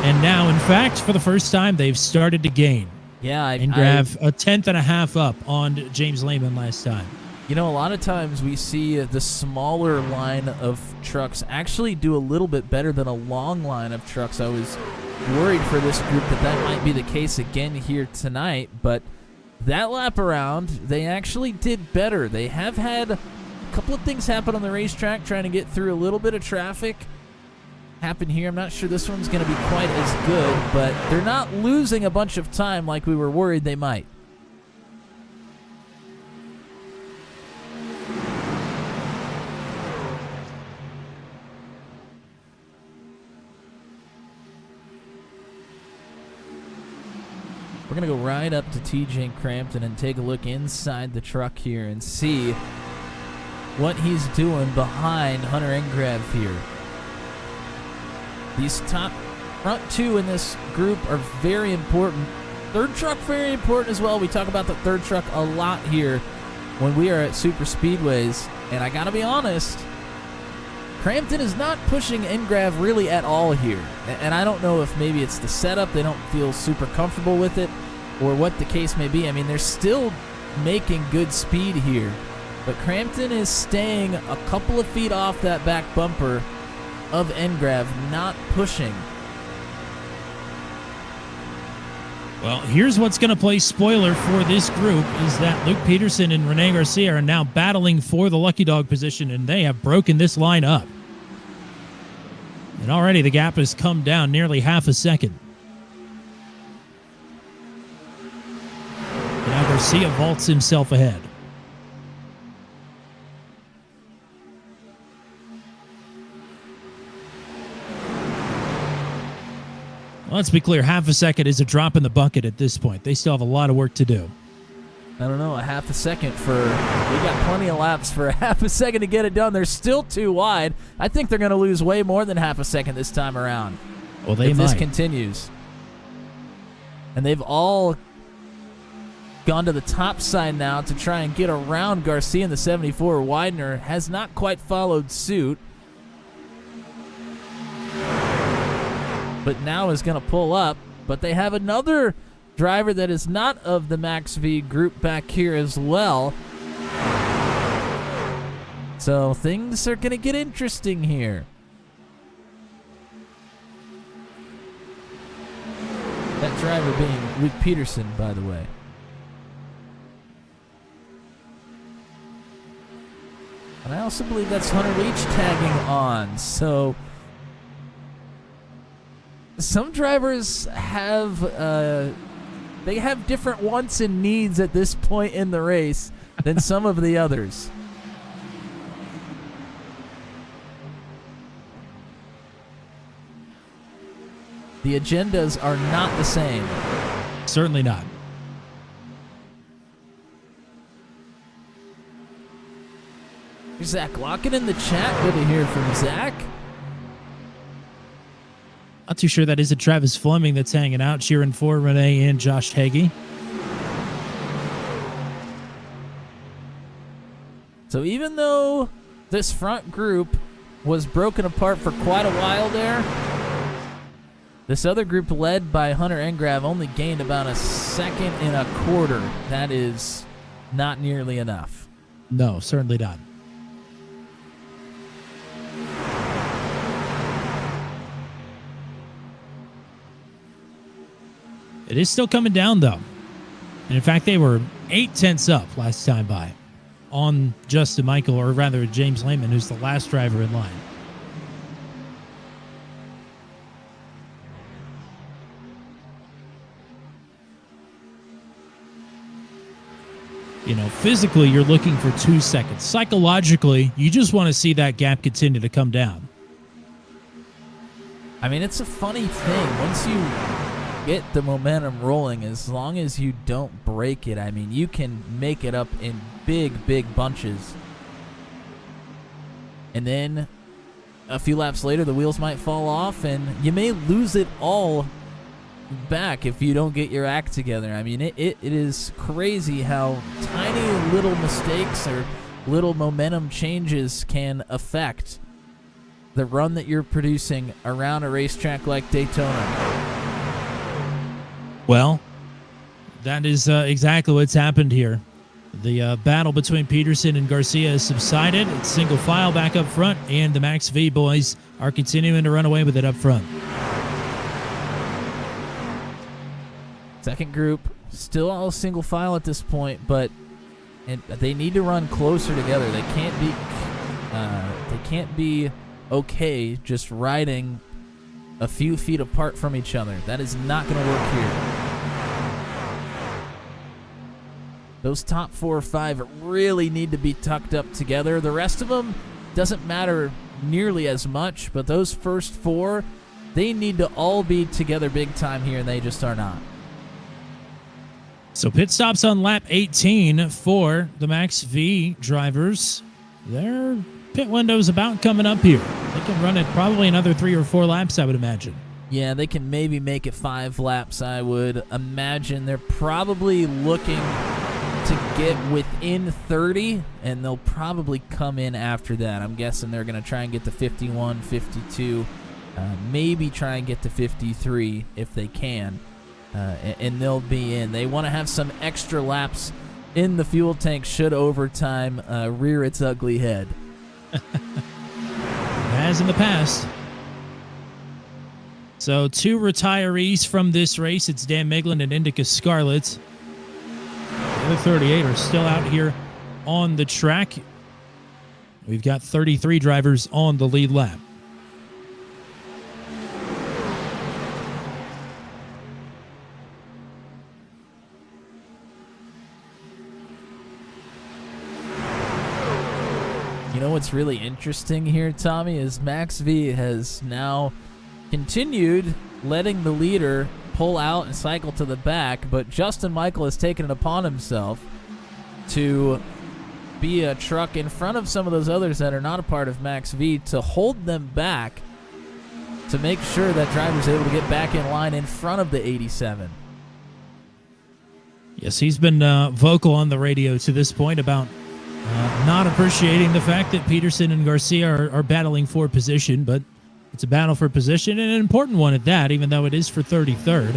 And now, in fact, for the first time, they've started to gain. Yeah, and grab a tenth and a half up on James Lehman last time. You know, a lot of times we see the smaller line of trucks actually do a little bit better than a long line of trucks. I was worried for this group that might be the case again here tonight, but that lap around, they actually did better. They have had a couple of things happen on the racetrack, trying to get through a little bit of traffic. Happen here. I'm not sure this one's going to be quite as good, but they're not losing a bunch of time like we were worried they might. We're going to go right up to TJ Crampton and take a look inside the truck here and see what he's doing behind Hunter Engrav here. These top front two in this group are very important. Third truck very important as well. We talk about the third truck a lot here when we are at super speedways. And I got to be honest, Crampton is not pushing Engrav really at all here. And I don't know if maybe it's the setup. They don't feel super comfortable with it or what the case may be. I mean, they're still making good speed here. But Crampton is staying a couple of feet off that back bumper of Engrav, not pushing. Well, here's what's going to play spoiler for this group is that Luke Peterson and Rene Garcia are now battling for the lucky dog position, and they have broken this line up. And already the gap has come down nearly half a second. Now Garcia vaults himself ahead. Let's be clear, half a second is a drop in the bucket at this point. They still have a lot of work to do. I don't know, a half a second we got plenty of laps for a half a second to get it done. They're still too wide. I think they're going to lose way more than half a second this time around. Well, they if might. This continues. And they've all gone to the top side now to try and get around Garcia in the 74. Widener has not quite followed suit, but now is going to pull up. But they have another driver that is not of the Max V group back here as well. So things are going to get interesting here. That driver being Luke Peterson, by the way. And I also believe that's Hunter Leach tagging on. So some drivers have they have different wants and needs at this point in the race than some of the others. The agendas are not the same. Certainly not. Zach Lockett in the chat. Good to hear from Zach. Not too sure that isn't Travis Fleming that's hanging out, cheering for Renee and Josh Hagee. So even though this front group was broken apart for quite a while there, this other group led by Hunter Engrav only gained about a second and a quarter. That is not nearly enough. No, certainly not. It is still coming down, though. And in fact, they were 0.8 up last time by on Justin Michael, or rather James Lehman, who's the last driver in line. You know, physically, you're looking for 2 seconds. Psychologically, you just want to see that gap continue to come down. I mean, it's a funny thing. Once you get the momentum rolling, as long as you don't break it, I mean, you can make it up in big bunches. And then a few laps later, the wheels might fall off, and you may lose it all back if you don't get your act together. I mean, it is crazy how tiny little mistakes or little momentum changes can affect the run that you're producing around a racetrack like Daytona. Well, that is exactly what's happened here. The battle between Peterson and Garcia has subsided. It's single file back up front, and the Max V boys are continuing to run away with it up front. Second group, still all single file at this point, but they need to run closer together. They can't be okay just riding a few feet apart from each other. That is not going to work here. Those top 4 or 5 really need to be tucked up together. The rest of them doesn't matter nearly as much, but those first 4, they need to all be together big time here, and they just are not. So pit stops on lap 18 for the Max V drivers. Their pit window's about coming up here. They can run it probably another 3 or 4 laps, I would imagine. Yeah, they can maybe make it 5 laps, I would imagine. They're probably looking to get within 30, and they'll probably come in after that. I'm guessing they're going to try and get to 51, 52, maybe try and get to 53 if they can. And they'll be in. They want to have some extra laps in the fuel tank should overtime rear its ugly head. As in the past. So 2 retirees from this race. It's Dan Miglin and Indica Scarlett. The other 38 are still out here on the track. We've got 33 drivers on the lead lap. You know what's really interesting here, Tommy, is Max V has now continued letting the leader pull out and cycle to the back, but Justin Michael has taken it upon himself to be a truck in front of some of those others that are not a part of Max V to hold them back to make sure that driver's able to get back in line in front of the 87. Yes, he's been vocal on the radio to this point about not appreciating the fact that Peterson and Garcia are battling for position, but it's a battle for position, and an important one at that, even though it is for 33rd.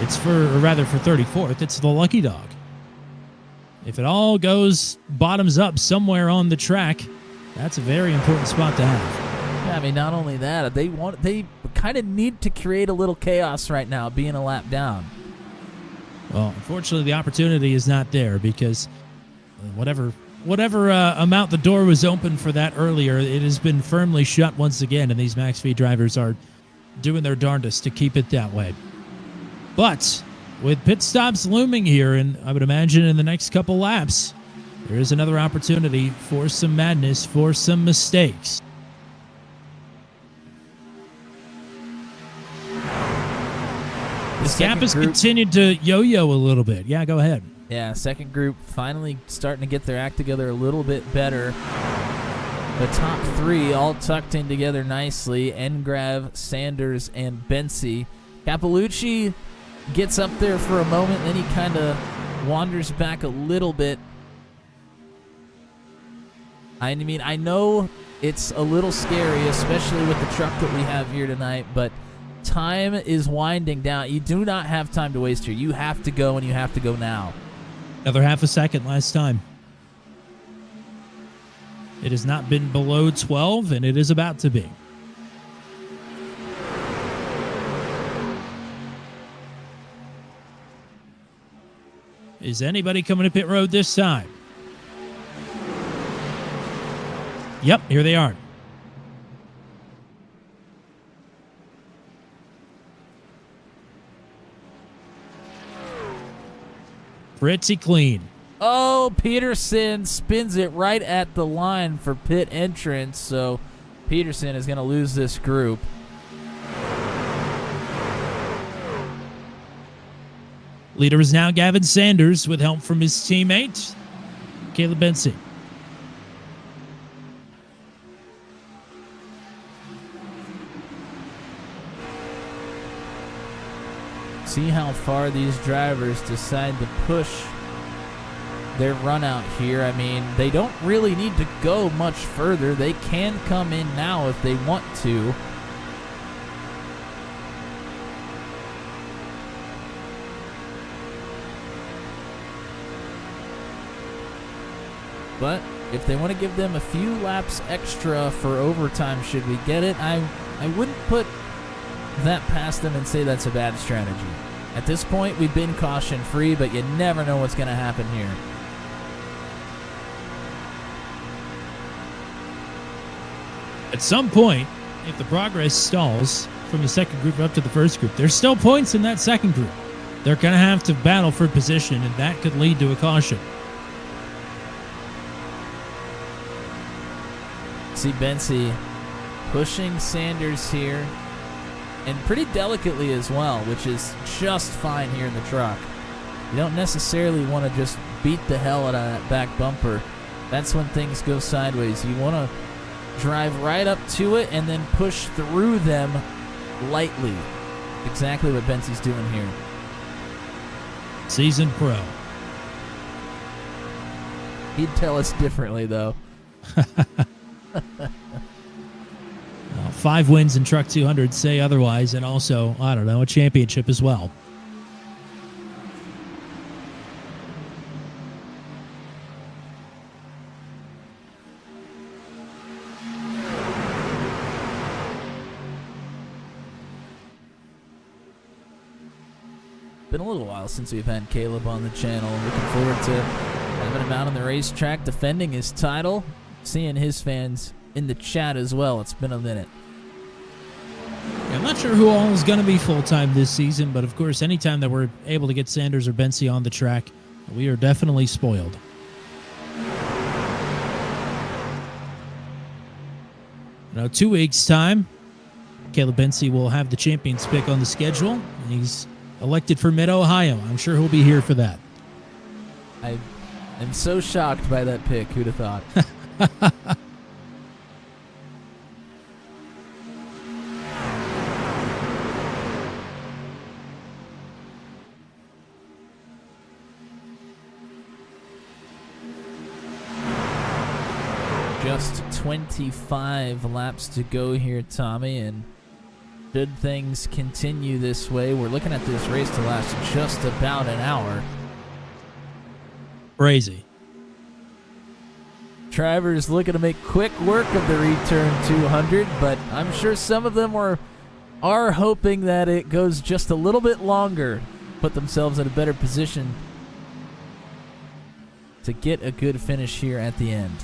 It's for 34th. It's the lucky dog. If it all goes bottoms up somewhere on the track, that's a very important spot to have. Yeah, I mean, not only that, they kind of need to create a little chaos right now, being a lap down. Well, unfortunately, the opportunity is not there because whatever amount the door was open for that earlier, it has been firmly shut once again, and these Max V drivers are doing their darndest to keep it that way. But with pit stops looming here, and I would imagine in the next couple laps, there is another opportunity for some madness, for some mistakes. This gap second has group, continued to yo-yo a little bit. Yeah, go ahead. yeah, second group finally starting to get their act together a little bit better. The top three all tucked in together nicely. Engrav, Sanders, and Bensi. Capellucci gets up there for a moment, then he kind of wanders back a little bit. I mean, I know it's a little scary, especially with the truck that we have here tonight, but time is winding down. You do not have time to waste here. You have to go, and you have to go now. Another half a second last time. It has not been below 12, and it is about to be. Is anybody coming to pit road this time? Yep, here they are. Pretty clean. Oh, Peterson spins it right at the line for pit entrance, so Peterson is going to lose this group. Leader is now Gavin Sanders with help from his teammate, Caleb Bensi. See how far these drivers decide to push their run out here. I mean, they don't really need to go much further. They can come in now if they want to. But if they want to give them a few laps extra for overtime, should we get it, I wouldn't put that past them and say that's a bad strategy. At this point, we've been caution-free, but you never know what's going to happen here. At some point, if the progress stalls from the second group up to the first group, there's still points in that second group. They're going to have to battle for position, and that could lead to a caution. See Bensi pushing Sanders here, and pretty delicately as well, which is just fine here in the truck. You don't necessarily want to just beat the hell out of that back bumper. That's when things go sideways. You want to drive right up to it and then push through them lightly. Exactly what Bensi's doing here. Seasoned pro. He'd tell us differently, though. 5 wins in Truck 200 say otherwise, and also, I don't know, a championship as well. Been a little while since we've had Caleb on the channel. Looking forward to having him out on the racetrack defending his title, seeing his fans in the chat as well. It's been a minute. Yeah, I'm not sure who all is going to be full-time this season, but of course, anytime that we're able to get Sanders or Bensi on the track, we are definitely spoiled. Now, 2 weeks' time, Caleb Bensi will have the champions pick on the schedule, and he's elected for Mid-Ohio. I'm sure he'll be here for that. I am so shocked by that pick. Who'd have thought? Just 25 laps to go here, Tommy, and should things continue this way, we're looking at this race to last just about an hour. Crazy. Drivers looking to make quick work of the ReTURN 200, but I'm sure some of them are hoping that it goes just a little bit longer, put themselves in a better position to get a good finish here at the end.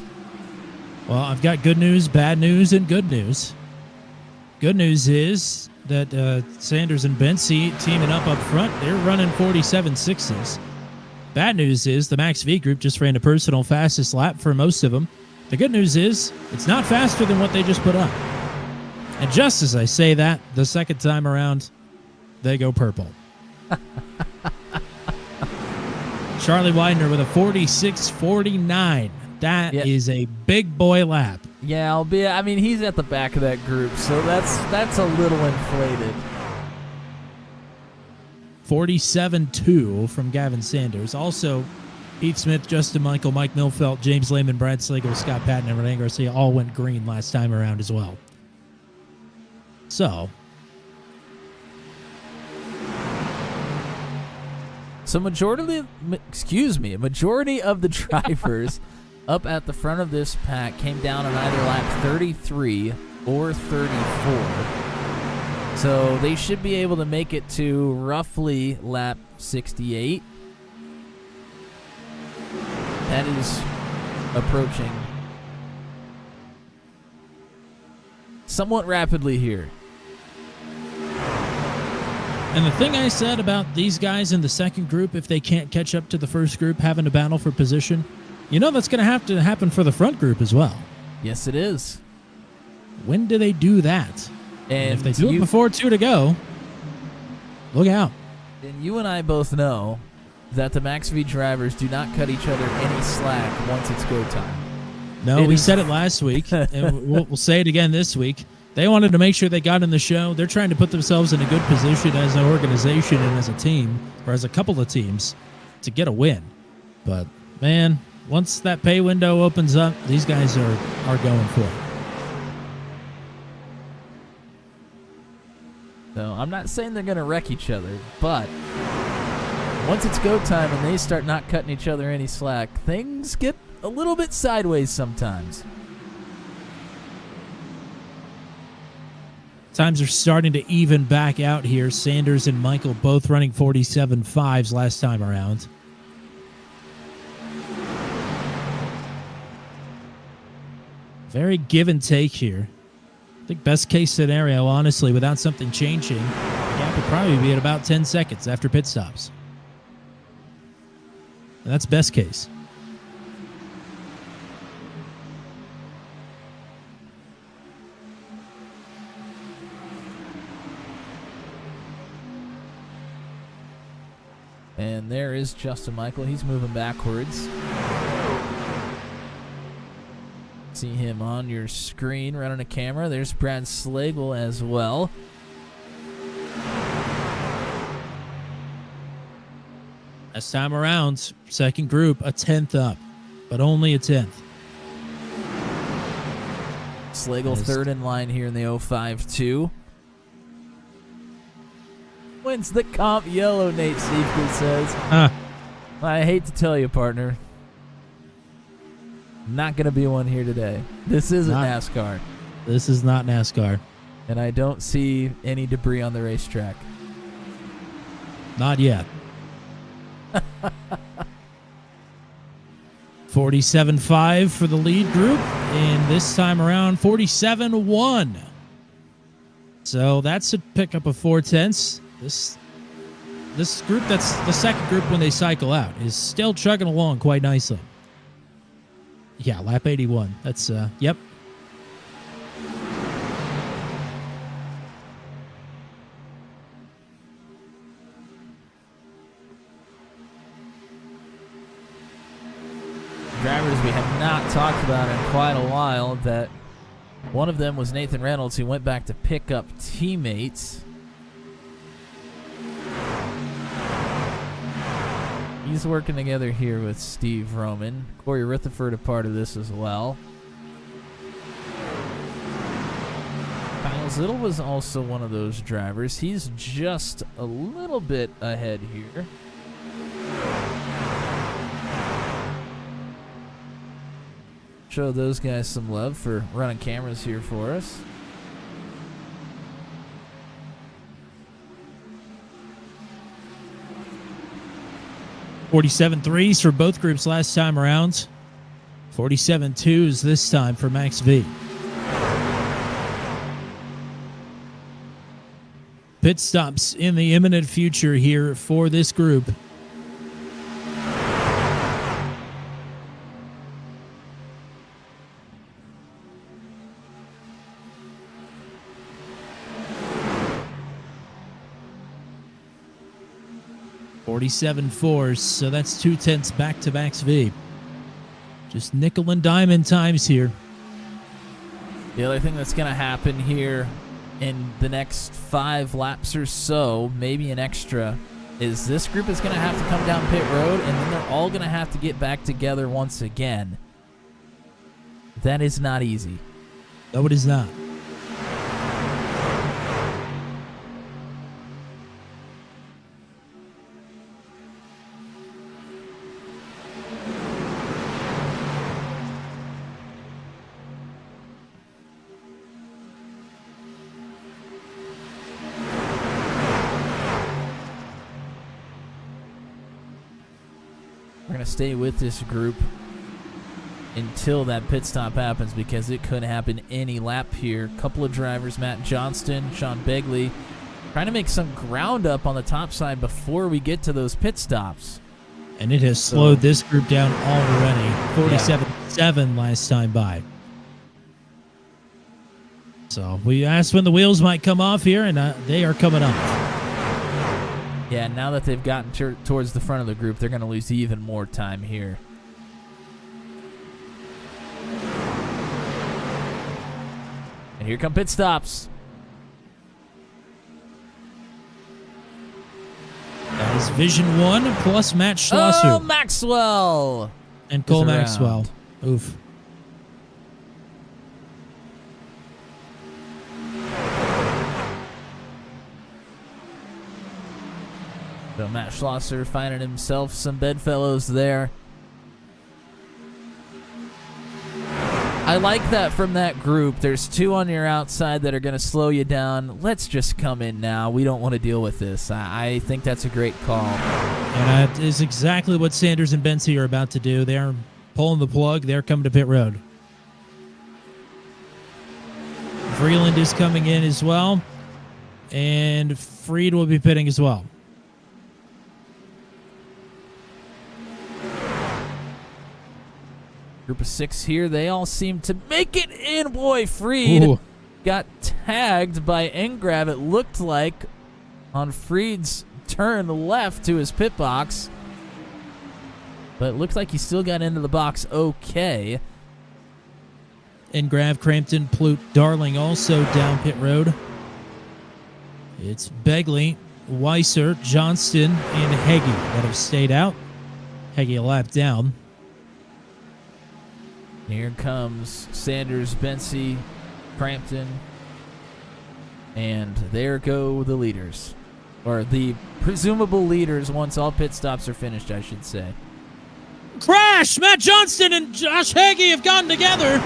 Well, I've got good news, bad news, and good news. Good news is that Sanders and Bensi teaming up front, they're running 47.6s. Bad news is the Max V group just ran a personal fastest lap for most of them. The good news is it's not faster than what they just put up. And just as I say that, the second time around, they go purple. Charlie Widener with a 46.49. That is a big boy lap. Yeah, albeit, I mean, he's at the back of that group, so that's a little inflated. 47.2 from Gavin Sanders. Also, Pete Smith, Justin Michael, Mike Milfelt, James Lehman, Brad Slagle, Scott Patton, and Renee Garcia all went green last time around as well. So majority of the drivers up at the front of this pack came down on either lap 33 or 34. So they should be able to make it to roughly lap 68. That is approaching somewhat rapidly here. And the thing I said about these guys in the second group, if they can't catch up to the first group having to battle for position, that's going to have to happen for the front group as well. Yes, it is. When do they do that? And if they do it before 2 to go, look out. And you and I both know that the Max V drivers do not cut each other any slack once it's go time. No, we said it last week, and we'll say it again this week. They wanted to make sure they got in the show. They're trying to put themselves in a good position as an organization and as a team, or as a couple of teams, to get a win. But, man, once that pay window opens up, these guys are going for it. So I'm not saying they're going to wreck each other, but once it's go time and they start not cutting each other any slack, things get a little bit sideways sometimes. Times are starting to even back out here. Sanders and Michael both running 47.5s last time around. Very give and take here. I think best case scenario, honestly, without something changing, the gap would probably be at about 10 seconds after pit stops. And that's best case. And there is Justin Michael. He's moving backwards. See him on your screen running a camera. There's Brad Slagle as well. Last time around, second group, a 10th up, but only a 10th. Slagle third in line here in the 05-2. Wins the comp yellow, Nate Seifert says. I hate to tell you, partner. Not going to be one here today. This isn't NASCAR. This is not NASCAR. And I don't see any debris on the racetrack. Not yet. 47.5 for the lead group, and this time around 47.1. So that's a pickup of 4/10. This group, that's the second group when they cycle out, is still chugging along quite nicely. Yeah, lap 81. That's, yep. Drivers we have not talked about in quite a while, that one of them was Nathan Reynolds, who went back to pick up teammates. He's working together here with Steve Roman. Corey Rutherford a part of this as well. Kyle Zittel was also one of those drivers. He's just a little bit ahead here. Show those guys some love for running cameras here for us. .47.3s for both groups last time around. 47.2s this time for Max V. Pit stops in the imminent future here for this group. 47.4, so that's 2/10 back to Max V. Just nickel and diamond times here. The other thing that's going to happen here in the next 5 laps or so, maybe an extra, is this group is going to have to come down pit road, and then they're all going to have to get back together once again. That is not easy. No, it is not. We're going to stay with this group until that pit stop happens, because it could happen any lap here. Couple of drivers, Matt Johnston, Sean Begley, trying to make some ground up on the top side before we get to those pit stops. And it has slowed this group down already. 47.7 last time by. So we asked when the wheels might come off here, and they are coming off. Yeah, now that they've gotten towards the front of the group, they're going to lose even more time here. And here come pit stops. That is Vision 1 plus Matt Schlosser. Oh, Maxwell! And Cole is around. Maxwell. Oof. So Matt Schlosser finding himself some bedfellows there. I like that from that group. There's 2 on your outside that are going to slow you down. Let's just come in now. We don't want to deal with this. I think that's a great call. And that is exactly what Sanders and Bensi are about to do. They're pulling the plug. They're coming to pit road. Freeland is coming in as well. And Freed will be pitting as well. Group of 6 here. They all seem to make it in. Boy, Freed got tagged by Engrav, it looked like, on Freed's turn left to his pit box. But it looks like he still got into the box okay. Engrav, Crampton, Plute, Darling also down pit road. It's Begley, Weiser, Johnston, and Heggie that have stayed out. Heggie a lap down. Here comes Sanders, Bensi, Crampton, and there go the leaders. Or the presumable leaders once all pit stops are finished, I should say. Crash! Matt Johnston and Josh Heggie have gotten together.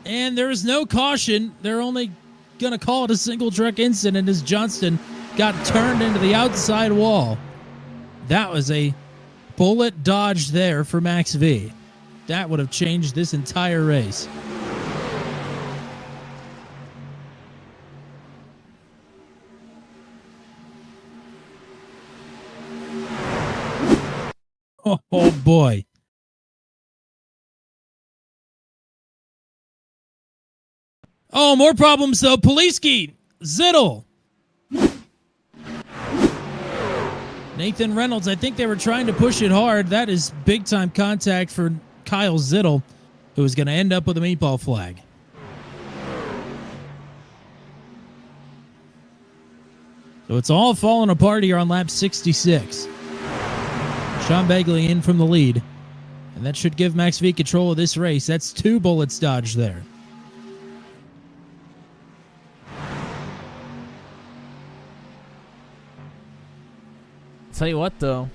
And there is no caution. They're only going to call it a single truck incident as Johnston got turned into the outside wall. That was a bullet dodge there for Max V. That would have changed this entire race. Oh boy. Oh, more problems though. Poliski, Zittel, Nathan Reynolds. I think they were trying to push it hard. That is big time contact for Kyle Zittel, who is going to end up with a meatball flag. So it's all falling apart here on lap 66. Sean Begley in from the lead. And that should give Max V control of this race. That's 2 bullets dodged there. Tell you what, though.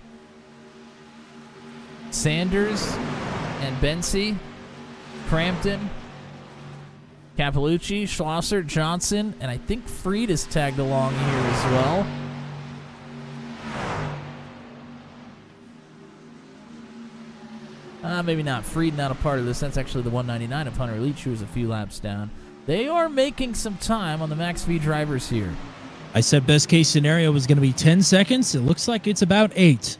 Sanders and Bensi, Crampton, Capalucci, Schlosser, Johnson, and I think Freed is tagged along here as well. Maybe not. Freed not a part of this. That's actually the 199 of Hunter Leach, who was a few laps down. They are making some time on the Max V drivers here. I said best case scenario was going to be 10 seconds. It looks like it's about 8.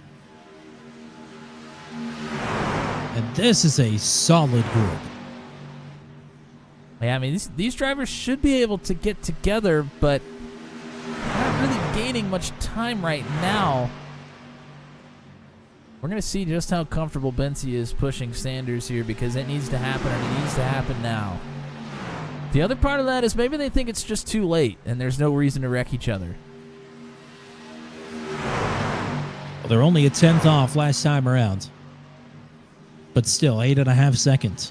And this is a solid group. Yeah, I mean, these drivers should be able to get together, but not really gaining much time right now. We're going to see just how comfortable Benzie is pushing Sanders here, because it needs to happen, and it needs to happen now. The other part of that is maybe they think it's just too late, and there's no reason to wreck each other. Well, they're only a 10th off last time around. But still, 8.5 seconds.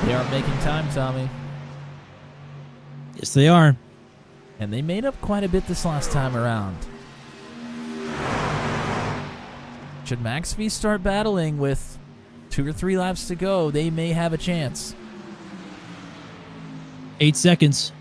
They are making time, Tommy. Yes, they are. And they made up quite a bit this last time around. Should Max V start battling with 2 or 3 laps to go, they may have a chance. 8 seconds.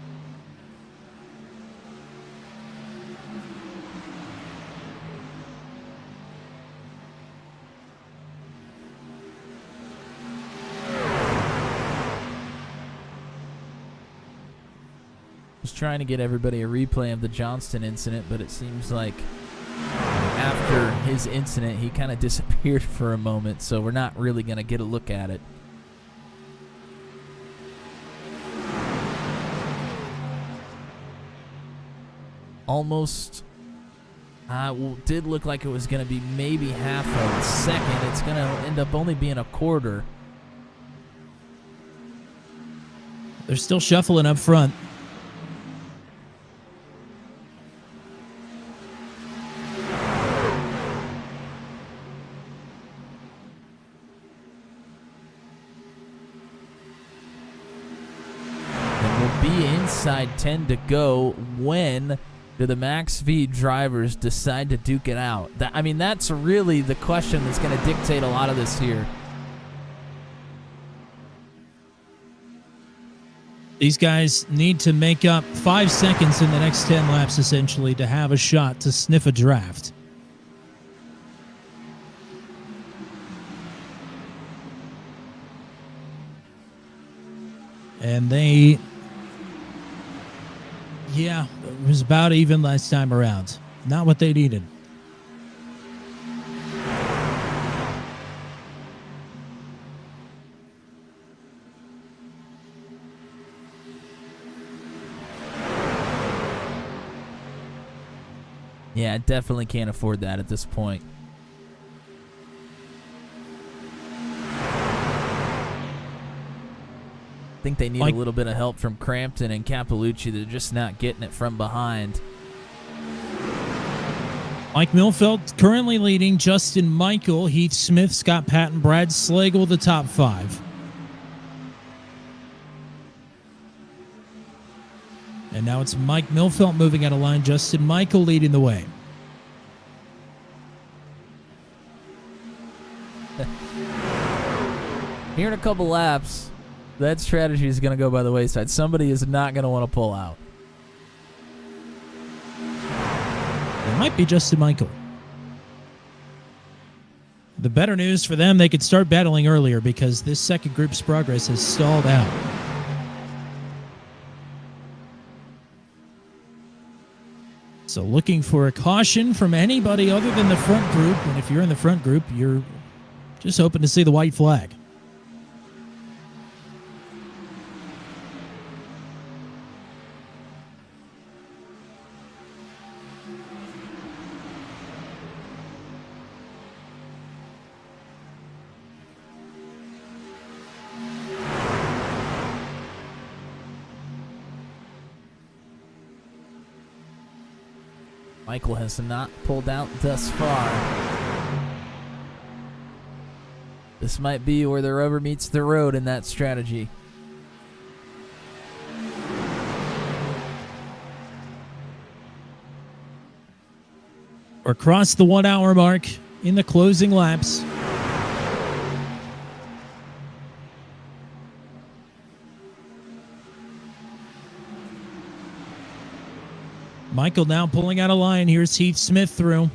Was trying to get everybody a replay of the Johnston incident, but it seems like after his incident, he kind of disappeared for a moment, so we're not really going to get a look at it. Almost did look like it was going to be maybe half a second. It's going to end up only being a quarter. They're still shuffling up front. Inside 10 to go. When do the Max V drivers decide to duke it out? That's really the question that's going to dictate a lot of this here. These guys need to make up 5 seconds in the next 10 laps, essentially, to have a shot to sniff a draft. And they... Yeah, it was about even last time around. Not what they needed. Yeah, I definitely can't afford that at this point. I think they need a little bit of help from Crampton and Cappellucci. They're just not getting it from behind. Mike Milfeld currently leading. Justin Michael, Heath Smith, Scott Patton, Brad Slagle, the top 5. And now it's Mike Milfeld moving out of line. Justin Michael leading the way. Here in a couple laps, that strategy is going to go by the wayside. Somebody is not going to want to pull out. It might be Justin Michael. The better news for them, they could start battling earlier because this second group's progress has stalled out. So looking for a caution from anybody other than the front group. And if you're in the front group, you're just hoping to see the white flag. Michael has not pulled out thus far. This might be where the rubber meets the road in that strategy. We're across the 1 hour mark in the closing laps. Michael now pulling out a line. Here's Heath Smith through.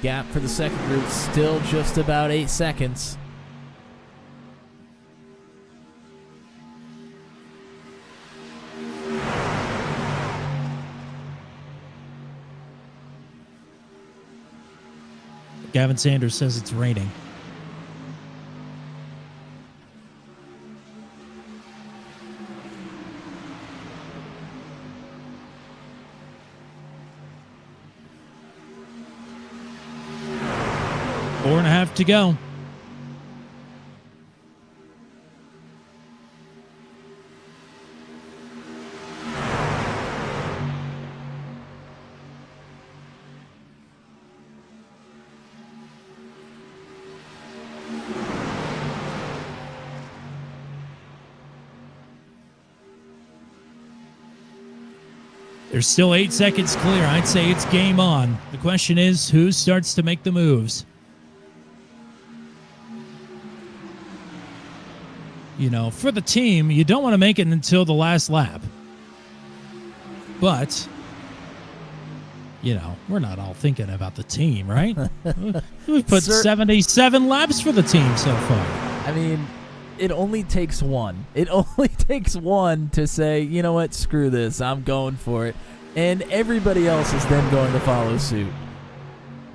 Gap for the second group still just about 8 seconds. Gavin Sanders says it's raining. Four and a half to go. There's still 8 seconds clear. I'd say it's game on. The question is, who starts to make the moves? You know, for the team, you don't want to make it until the last lap. But, you know, we're not all thinking about the team, right? We've put 77 laps for the team so far. I mean, it only takes one. It only takes one to say, you know what, screw this, I'm going for it. And everybody else is then going to follow suit.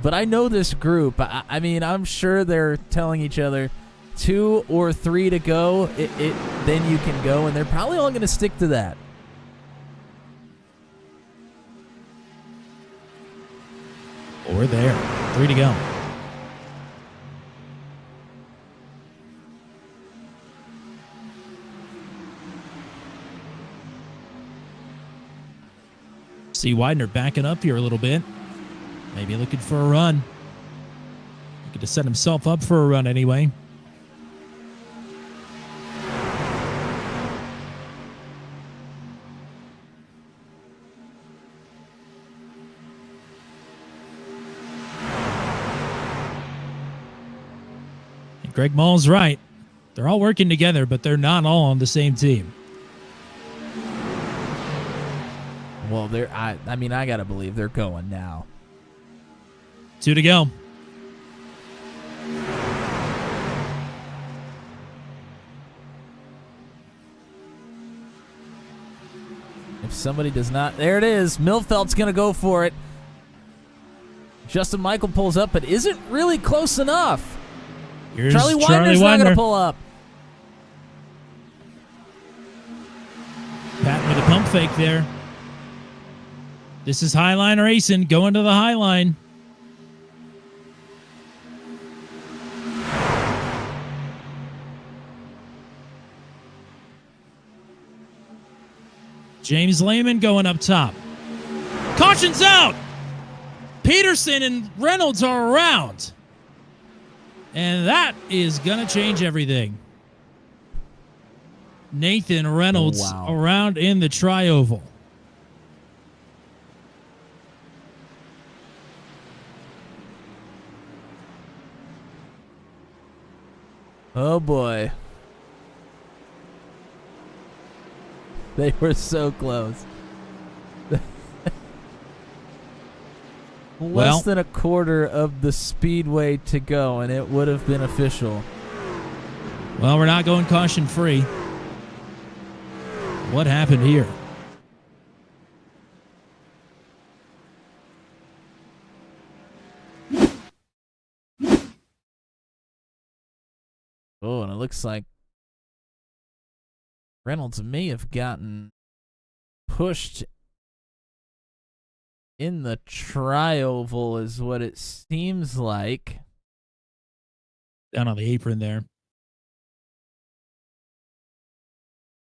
But I know this group. I mean, I'm sure they're telling each other, 2 or 3 to go, then you can go, and they're probably all going to stick to that. We're there. 3 to go. See Widener backing up here a little bit. Maybe looking for a run. Looking to set himself up for a run anyway. Greg Mall's right. They're all working together, but they're not all on the same team. Well, I mean, I got to believe they're going now. 2 to go. If somebody does not, there it is. Milfeld's going to go for it. Justin Michael pulls up, but isn't really close enough. Here's Charlie Widener's not going to pull up. Pat with a pump fake there. This is Highline racing, going to the Highline. James Lehman going up top. Caution's out! Peterson and Reynolds are around. And that is going to change everything. Nathan Reynolds around in the tri-oval. Oh, boy. They were so close. Less than a quarter of the speedway to go, and it would have been official. Well, we're not going caution-free. What happened here? Oh, and it looks like Reynolds may have gotten pushed in the tri-oval is what it seems like. Down on the apron there.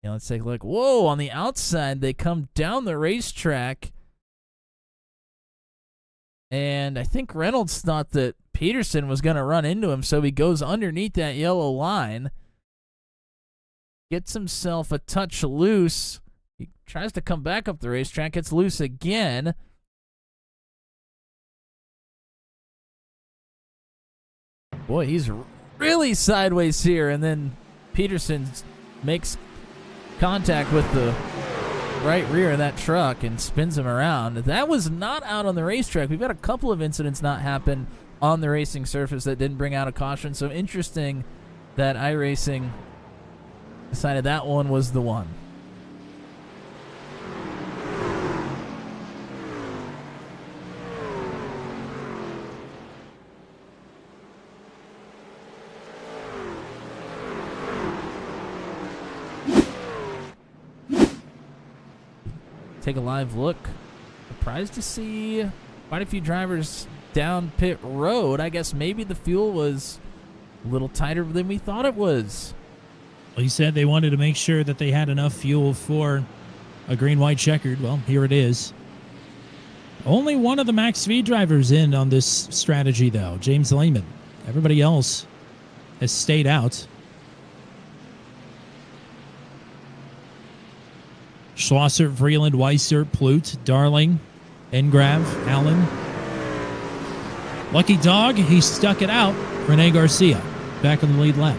Yeah, let's take a look. Whoa, on the outside, they come down the racetrack. And I think Reynolds thought that Peterson was going to run into him, so he goes underneath that yellow line, gets himself a touch loose. He tries to come back up the racetrack, gets loose again. Boy, he's really sideways here, and then Peterson makes contact with the right rear of that truck and spins him around. That was not out on the racetrack. We've had a couple of incidents not happen on the racing surface that didn't bring out a caution, so interesting that iRacing decided that one was the one. Take a live look. Surprised to see quite a few drivers down pit road. I guess maybe the fuel was a little tighter than we thought it was. Well, he said they wanted to make sure that they had enough fuel for a green-white checkered. Well, here it is. Only one of the Max V drivers in on this strategy, though, James Lehman. Everybody else has stayed out. Schlosser, Vreeland, Weissert, Plout, Darling, Engrav, Allen. Lucky Dog, he stuck it out. Rene Garcia back on the lead lap.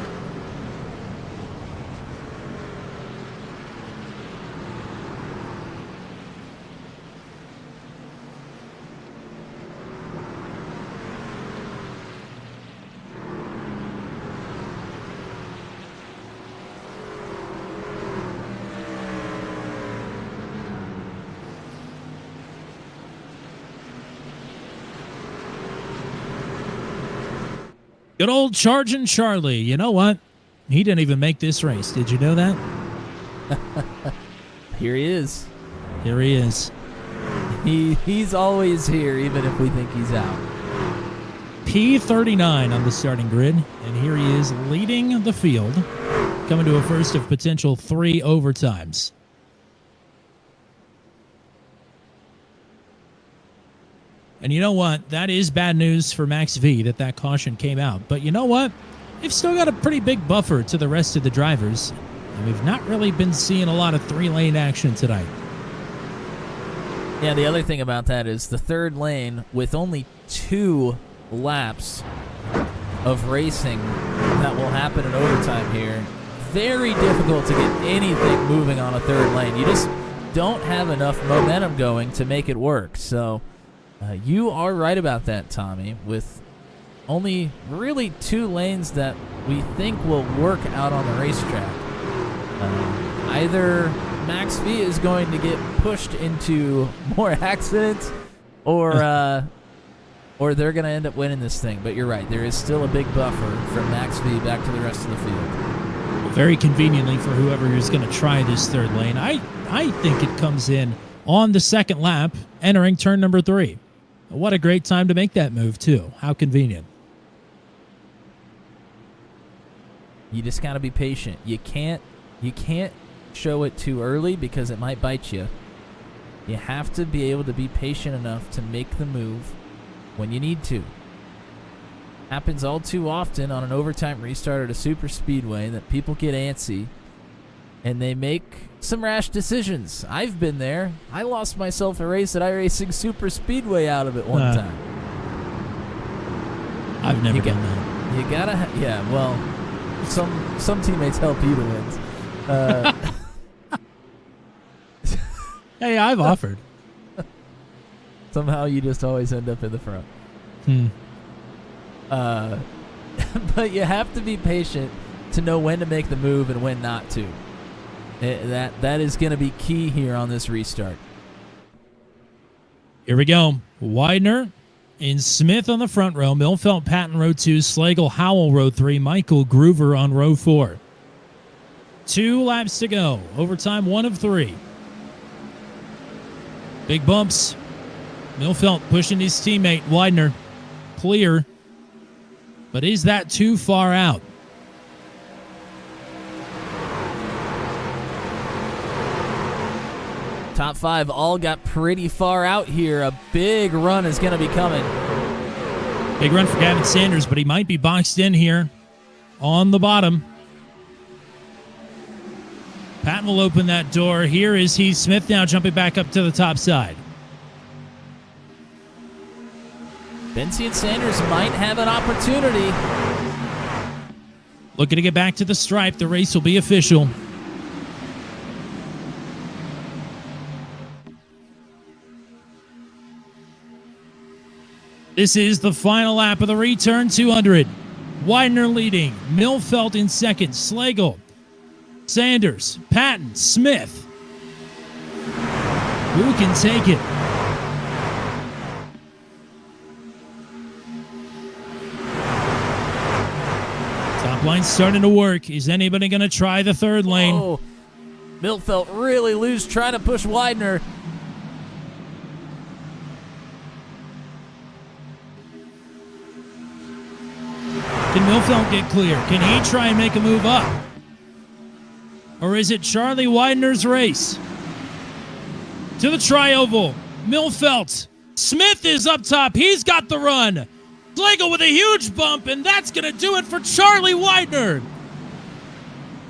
Good old Chargin' Charlie. You know what? He didn't even make this race. Did you know that? Here he is. Here he is. He's always here, even if we think he's out. P39 on the starting grid, and here he is leading the field, coming to a first of potential 3 overtimes. And you know what? That is bad news for Max V that caution came out. But you know what? They've still got a pretty big buffer to the rest of the drivers. And we've not really been seeing a lot of 3-lane action tonight. Yeah, the other thing about that is the third lane, with only 2 laps of racing that will happen in overtime here, very difficult to get anything moving on a third lane. You just don't have enough momentum going to make it work. So you are right about that, Tommy, with only really 2 lanes that we think will work out on the racetrack. Either Max V is going to get pushed into more accidents, or they're going to end up winning this thing. But you're right, there is still a big buffer from Max V back to the rest of the field. Very conveniently for whoever is going to try this third lane. I think it comes in on the second lap, entering turn number 3. What a great time to make that move, too. How convenient. You just got to be patient. You can't show it too early because it might bite you. You have to be able to be patient enough to make the move when you need to. Happens all too often on an overtime restart at a super speedway that people get antsy and they make some rash decisions. I've been there. I lost myself a race at iRacing Super Speedway out of it one time. I've never done that. You gotta, yeah. Well, some teammates help you to win. Hey, I've offered. Somehow you just always end up in the front. But you have to be patient to know when to make the move and when not to. That is going to be key here on this restart. Here we go. Widener and Smith on the front row. Milfelt, Patton, row 2. Slagle, Howell, row 3. Michael Groover on row 4. 2 laps to go. Overtime 1 of 3. Big bumps. Milfelt pushing his teammate, Widener. Clear. But is that too far out? Top 5 all got pretty far out here. A big run is going to be coming. Big run for Gavin Sanders, but he might be boxed in here on the bottom. Patton will open that door. Here is Heath Smith now jumping back up to the top side. Benzie and Sanders might have an opportunity. Looking to get back to the stripe. The race will be official. This is the final lap of the return 200. Widener leading. Milfelt in second. Slagle. Sanders. Patton. Smith. Who can take it? Top line's starting to work. Is anybody going to try the third lane? Oh, Milfelt really loose trying to push Widener. Can Milfelt get clear? Can he try and make a move up? Or is it Charlie Widener's race? To the tri-oval. Milfelt. Smith is up top. He's got the run. Slagle with a huge bump, and that's going to do it for Charlie Widener.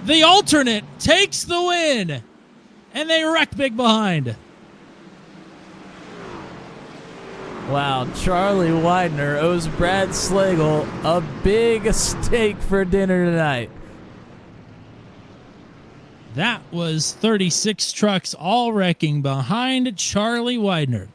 The alternate takes the win, and they wreck big behind. Wow, Charlie Widener owes Brad Slagle a big steak for dinner tonight. That was 36 trucks all wrecking behind Charlie Widener.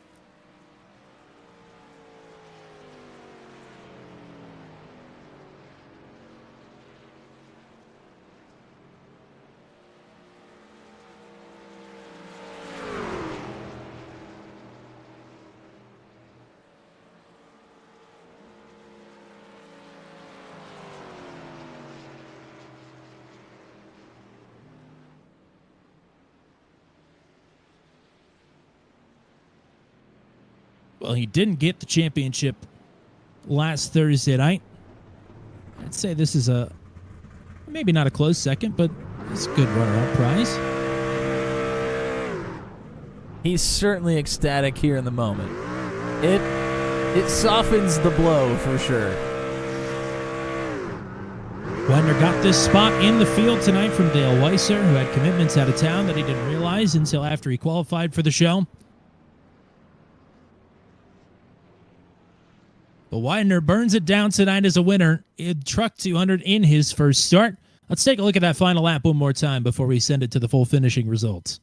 Well, he didn't get the championship last Thursday night. I'd say this is maybe not a close second, but it's a good runner-up prize. He's certainly ecstatic here in the moment. It softens the blow for sure. Widener got this spot in the field tonight from Dale Weiser, who had commitments out of town that he didn't realize until after he qualified for the show. But Widener burns it down tonight as a winner in Truck 200 in his first start. Let's take a look at that final lap one more time before we send it to the full finishing results.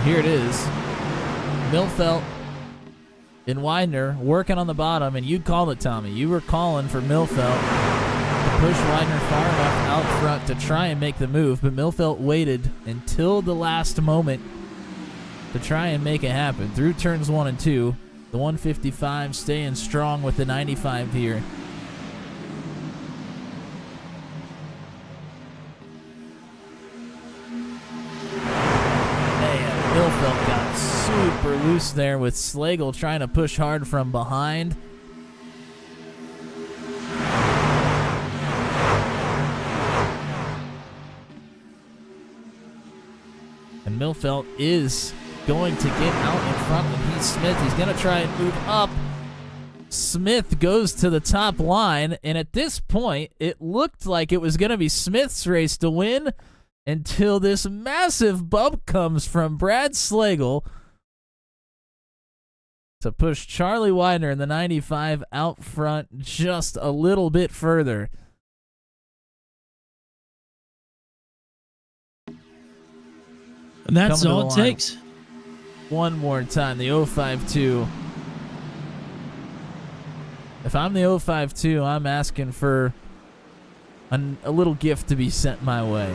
Here it is. Milfelt and Widener working on the bottom, and you called it, Tommy. You were calling for Milfelt to push Widener far enough out front to try and make the move, but Milfelt waited until the last moment to try and make it happen. Through turns 1 and 2, the 155 staying strong with the 95 here. Man, Milfelt got super loose there with Slagle trying to push hard from behind. And Milfelt is going to get out in front of Heath Smith. He's going to try and move up. Smith goes to the top line, and at this point, it looked like it was going to be Smith's race to win until this massive bump comes from Brad Slagle to push Charlie Widener in the 95 out front just a little bit further. And that's all it takes. One more time, the 052. If I'm the 052, I'm asking for a little gift to be sent my way.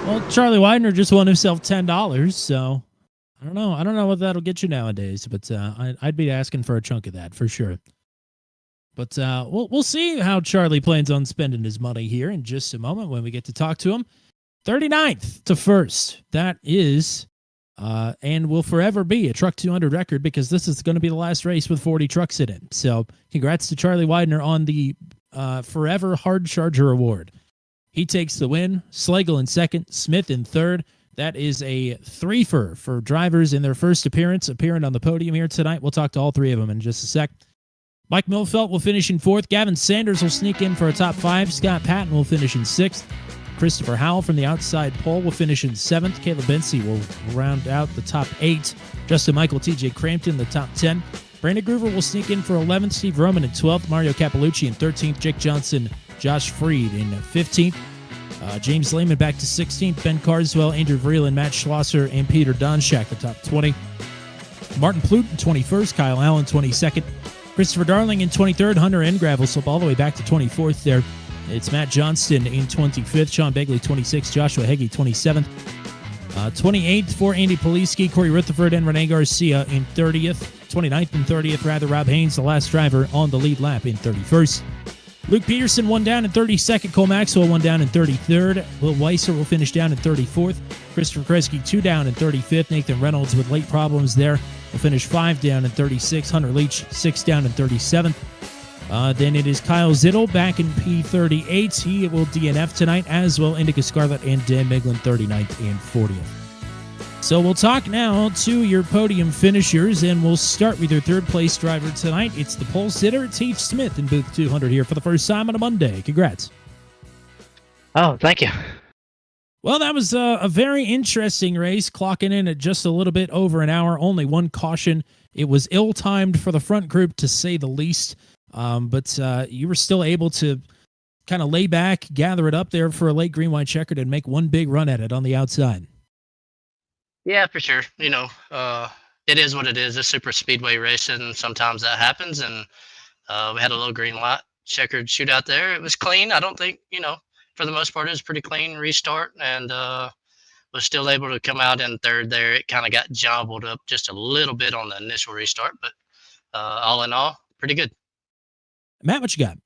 Well, Charlie Widener just won himself $10, so I don't know. I don't know what that'll get you nowadays, but I'd be asking for a chunk of that for sure. But we'll see how Charlie plans on spending his money here in just a moment when we get to talk to him. 39th to 1st. That is, and will forever be a Truck 200 record because this is going to be the last race with 40 trucks in it. So congrats to Charlie Widener on the Forever Hard Charger Award. He takes the win. Slagle in second, Smith in third. That is a threefer for drivers in their first appearing on the podium here tonight. We'll talk to all three of them in just a sec. Mike Milfelt will finish in fourth. Gavin Sanders will sneak in for a top five. Scott Patton will finish in sixth. Christopher Howell from the outside pole will finish in seventh. Caleb Bensey will round out the top eight. Justin Michael, TJ Crampton, the top 10. Brandon Groover will sneak in for 11th. Steve Roman in 12th. Mario Cappellucci in 13th. Jake Johnson, Josh Freed in 15th. James Lehman back to 16th. Ben Carswell, Andrew Vreeland, Matt Schlosser, and Peter Donshak, the top 20. Martin Plute in 21st. Kyle Allen, 22nd. Christopher Darling in 23rd. Hunter Engrav will slip all the way back to 24th there. It's Matt Johnston in 25th. Sean Begley, 26th. Joshua Heggie, 27th. 28th for Andy Poliski, Corey Rutherford, and Renee Garcia in 30th. 29th and 30th, rather. Rob Haynes, the last driver on the lead lap, in 31st. Luke Peterson, one down in 32nd. Cole Maxwell, one down in 33rd. Will Weiser will finish down in 34th. Christopher Kresge, two down in 35th. Nathan Reynolds with late problems there will finish five down in 36th. Hunter Leach, six down in 37th. Then it is Kyle Zittel back in P38. He will DNF tonight, as will Indica Scarlett and Dan Miglin, 39th and 40th. So we'll talk now to your podium finishers, and we'll start with your third-place driver tonight. It's the pole sitter. It's Heath Smith in booth 200 here for the first time on a Monday. Congrats. Oh, thank you. Well, that was a very interesting race, clocking in at just a little bit over an hour. Only one caution. It was ill-timed for the front group, to say the least. But you were still able to kind of lay back, gather it up there for a late green, white checkered, and make one big run at it on the outside. Yeah, for sure. It is what it is. It's super speedway racing. Sometimes that happens, and we had a little green light checkered shootout there. It was clean. I don't think, for the most part, it was pretty clean restart, and was still able to come out in third there. It kind of got jumbled up just a little bit on the initial restart, but all in all, pretty good. Matt, what you got?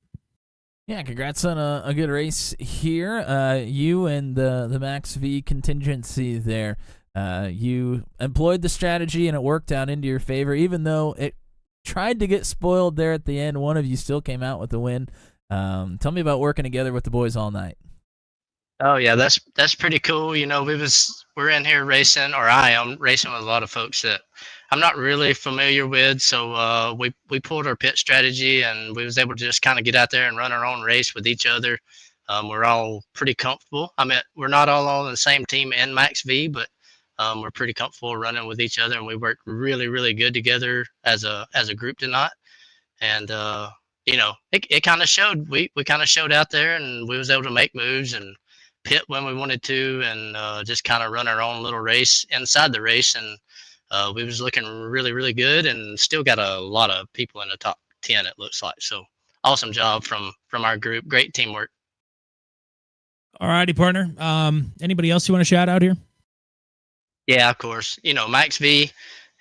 Yeah, congrats on a good race here. You and the Max V contingency there. You employed the strategy and it worked out into your favor, even though it tried to get spoiled there at the end. One of you still came out with the win. Tell me about working together with the boys all night. Oh yeah, that's pretty cool. We're in here racing, or I am racing with a lot of folks that I'm not really familiar with. So we pulled our pit strategy, and we was able to just kind of get out there and run our own race with each other. We're all pretty comfortable. I mean, we're not all on the same team in Max V, but we're pretty comfortable running with each other, and we worked really, really good together as a group tonight. And it kind of showed. We kind of showed out there, and we was able to make moves and pit when we wanted to, and just kind of run our own little race inside the race. And we was looking really, really good, and still got a lot of people in the top 10, it looks like. So awesome job from our group. Great teamwork. All righty, partner. Anybody else you want to shout out here? Yeah, of course. Max V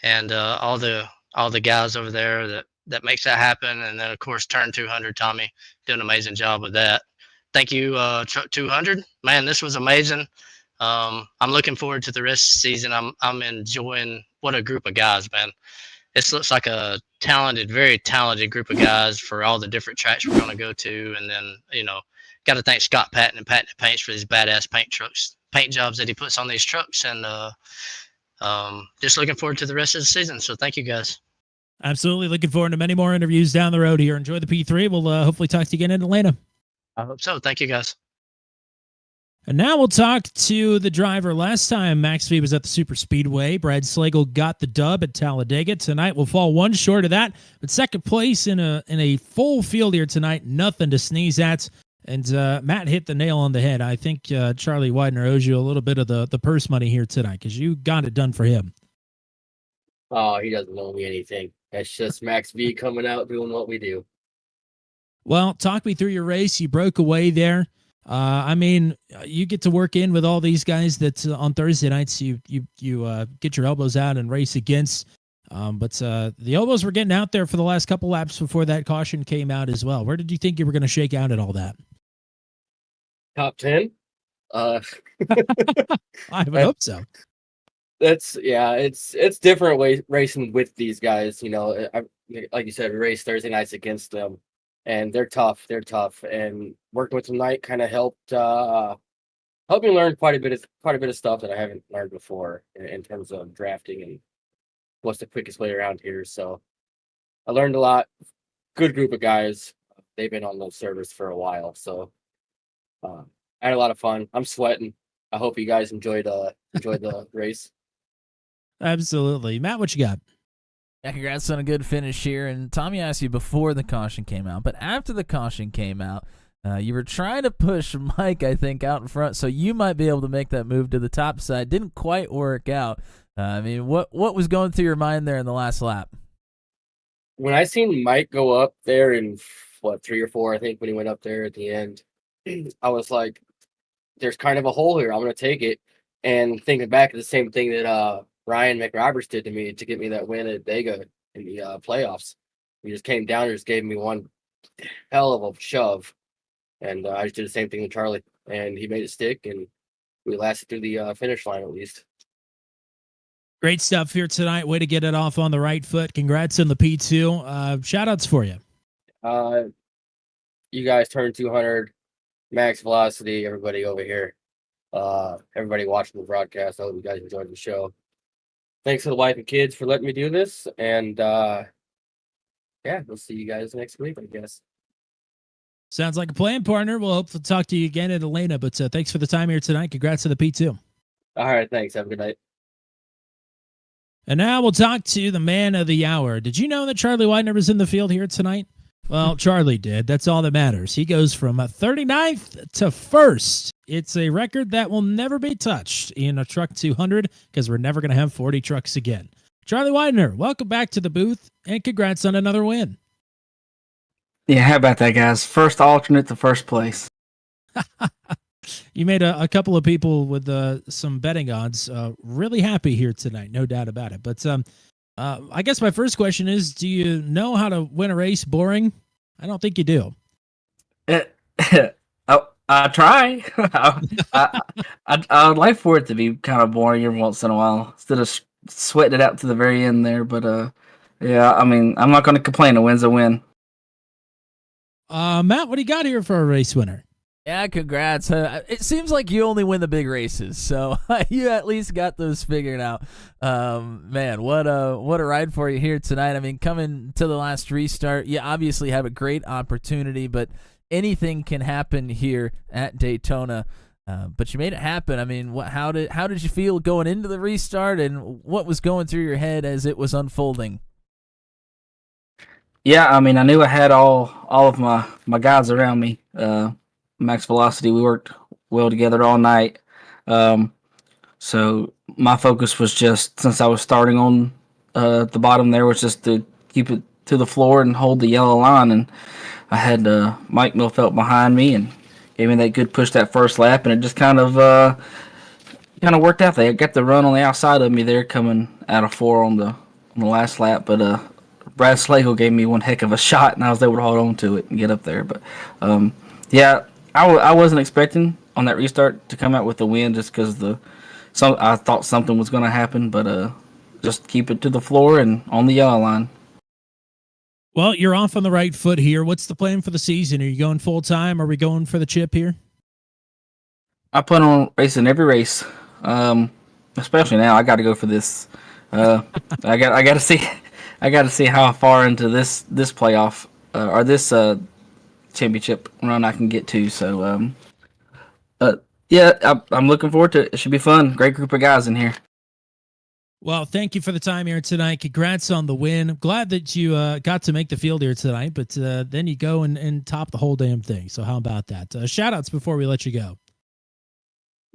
and all the guys over there that makes that happen. And then of course Turn 200, Tommy, doing an amazing job with that. Thank you, Truck 200. Man, this was amazing. I'm looking forward to the rest of the season. I'm enjoying what a group of guys, man. This looks like a very talented group of guys for all the different tracks we're going to go to. And then, got to thank Scott Patton and Patton Paints for these badass paint jobs that he puts on these trucks. And just looking forward to the rest of the season. So thank you, guys. Absolutely. Looking forward to many more interviews down the road here. Enjoy the P3. We'll hopefully talk to you again in Atlanta. I hope so. Thank you, guys. And now we'll talk to the driver. Last time Max V was at the Super Speedway, Brad Slagle got the dub at Talladega. Tonight will fall one short of that, but second place in a full field here tonight. Nothing to sneeze at. And Matt hit the nail on the head. I think Charlie Widener owes you a little bit of the purse money here tonight, because you got it done for him. Oh, he doesn't owe me anything. That's just Max V coming out doing what we do. Well, talk me through your race. You broke away there. You get to work in with all these guys that on Thursday nights you get your elbows out and race against. But the elbows were getting out there for the last couple laps before that caution came out as well. Where did you think you were going to shake out at all that? Top 10? I would hope so. It's different racing with these guys. Like you said, we race Thursday nights against them. and they're tough. They're tough, and working with them tonight kind of helped me learn quite a bit of stuff that I haven't learned before in terms of drafting and what's the quickest way around here. So I learned a lot. Good group of guys. They've been on those servers for a while, so I had a lot of fun. I'm sweating. I hope you guys enjoyed the race. Absolutely. Matt, what you got? Yeah, congrats on a good finish here. And Tommy asked you before the caution came out, but after the caution came out, you were trying to push Mike, I think, out in front, so you might be able to make that move to the top side. Didn't quite work out. I mean, what was going through your mind there in the last lap? When I seen Mike go up there in 3 or 4, I think, when he went up there at the end, I was like, "There's kind of a hole here. I'm gonna take it." And thinking back to the same thing that Ryan McRoberts did to me to get me that win at Dega in the playoffs. He just came down and just gave me one hell of a shove, and I just did the same thing with Charlie, and he made it stick, and we lasted through the finish line at least. Great stuff here tonight. Way to get it off on the right foot. Congrats on the P2. Shout outs for you. You guys turned 200, max velocity, everybody over here. Everybody watching the broadcast. I hope you guys enjoyed the show. Thanks to the wife and kids for letting me do this. And yeah, we'll see you guys next week, I guess. Sounds like a plan, partner. We'll hope to talk to you again at Atlanta. But thanks for the time here tonight. Congrats to the P2. All right, thanks. Have a good night. And now we'll talk to the man of the hour. Did you know that Charlie Widener was in the field here tonight? Well, Charlie did. That's all that matters. He goes from 39th to 1st. It's a record that will never be touched in a Truck 200 because we're never going to have 40 trucks again. Charlie Widener, welcome back to the booth, and congrats on another win. Yeah, how about that, guys? First alternate to first place. You made a couple of people with some betting odds really happy here tonight, no doubt about it. But I guess my first question is, do you know how to win a race boring? I don't think you do. I try. I would like for it to be kind of boring every once in a while instead of sweating it out to the very end there. But yeah, I mean, I'm not going to complain. A win's a win. Matt, what do you got here for a race winner? Yeah, congrats. It seems like you only win the big races, so you at least got those figured out. Man, what a ride for you here tonight. I mean, coming to the last restart, you obviously have a great opportunity, but anything can happen here at Daytona. But you made it happen. I mean, how did you feel going into the restart, and what was going through your head as it was unfolding? Yeah, I mean, I knew I had all of my guys around me. Max Velocity, we worked well together all night. So my focus was just, since I was starting on the bottom there, was just to keep it to the floor and hold the yellow line. And I had Mike Millfelt behind me and gave me that good push that first lap, and it just kind of worked out. They got the run on the outside of me there, coming out of 4 on the last lap, but Brad Slagle gave me one heck of a shot, and I was able to hold on to it and get up there. But yeah, I wasn't expecting on that restart to come out with the win, just because I thought something was going to happen, but just keep it to the floor and on the yellow line. Well, you're off on the right foot here. What's the plan for the season? Are you going full time? Are we going for the chip here? I plan on racing every race, especially now. I got to go for this. I got to see how far into this playoff or this championship run I can get to. So yeah, I'm looking forward to it. It should be fun. Great group of guys in here. Well, thank you for the time here tonight. Congrats on the win. I'm glad that you got to make the field here tonight, but then you go and top the whole damn thing. So how about that? Shout outs before we let you go.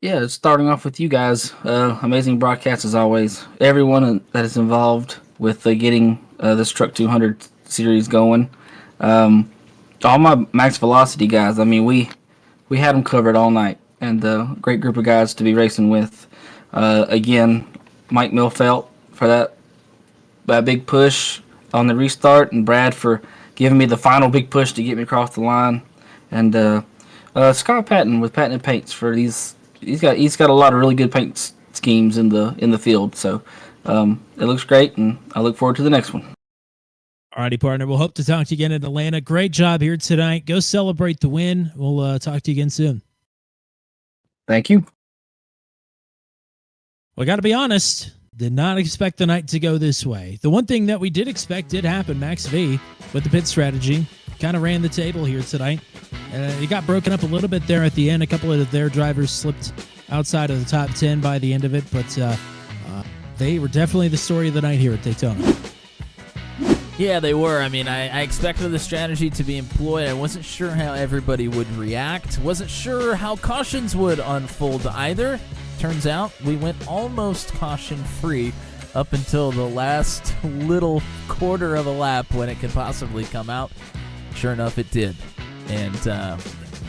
Yeah, starting off with you guys. Amazing broadcast as always. Everyone that is involved with getting this Truck 200 series going. All my Max Velocity guys. I mean, we had them covered all night, and great group of guys to be racing with. Again, Mike Millfelt for that big push on the restart, and Brad for giving me the final big push to get me across the line, and Scott Patton with Patented Paints for these. He's got a lot of really good paint schemes in the field, so it looks great, and I look forward to the next one. Alrighty, partner. We'll hope to talk to you again in Atlanta. Great job here tonight. Go celebrate the win. We'll talk to you again soon. Thank you. Well, I got to be honest. Did not expect the night to go this way. The one thing that we did expect did happen. Max V with the pit strategy kind of ran the table here tonight. It got broken up a little bit there at the end. A couple of their drivers slipped outside of the top 10 by the end of it, but they were definitely the story of the night here at Daytona. Yeah, they were. I mean, I expected the strategy to be employed. I wasn't sure how everybody would react. Wasn't sure how cautions would unfold either. Turns out we went almost caution-free up until the last little quarter of a lap when it could possibly come out. Sure enough, it did. And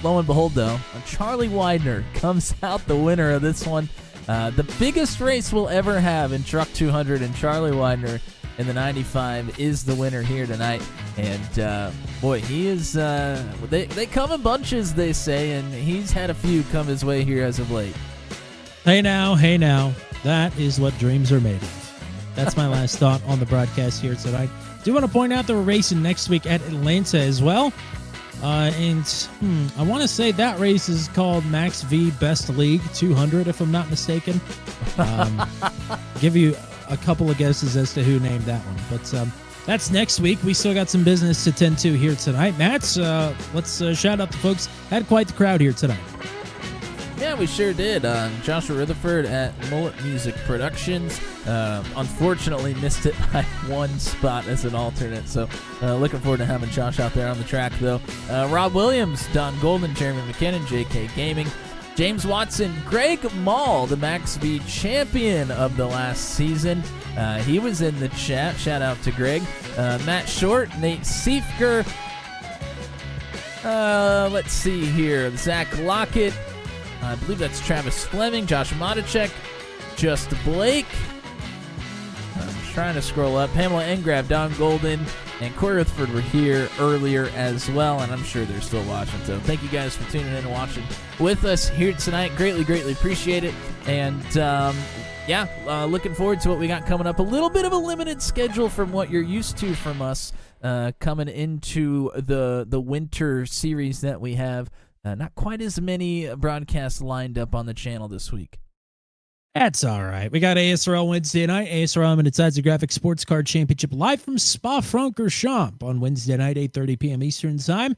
lo and behold, though, Charlie Widener comes out the winner of this one. The biggest race we'll ever have in Truck 200, and Charlie Widener in the 95 is the winner here tonight. And boy, he is they come in bunches, they say, and he's had a few come his way here as of late. Hey now, that is what dreams are made of. That's my last thought on the broadcast here tonight. Do want to point out that we're racing next week at Atlanta as well. And I want to say that race is called Max V Best League 200, if I'm not mistaken. Give you a couple of guesses as to who named that one. But that's next week. We still got some business to tend to here tonight. Matt, let's shout out the folks. Had quite the crowd here tonight. Yeah, we sure did. Joshua Rutherford at Mullet Music Productions. Unfortunately, missed it by one spot as an alternate. So looking forward to having Josh out there on the track, though. Rob Williams, Don Golden, Jeremy McKinnon, JK Gaming, James Watson, Greg Mall, the Max V champion of the last season. He was in the chat. Shout out to Greg. Matt Short, Nate Siefker. Let's see here. Zach Lockett. I believe that's Travis Fleming, Josh Matichek, Just Blake. I'm trying to scroll up. Pamela Engrav, Don Golden, and Corey Rutherford were here earlier as well, and I'm sure they're still watching. So thank you guys for tuning in and watching with us here tonight. Greatly, greatly appreciate it. And looking forward to what we got coming up. A little bit of a limited schedule from what you're used to from us coming into the winter series that we have. Not quite as many broadcasts lined up on the channel this week. That's all right. We got ASRL Wednesday night. ASRL Inside the Graphics Sports Card Championship live from Spa-Francorchamps on Wednesday night, 8:30 p.m. Eastern Time.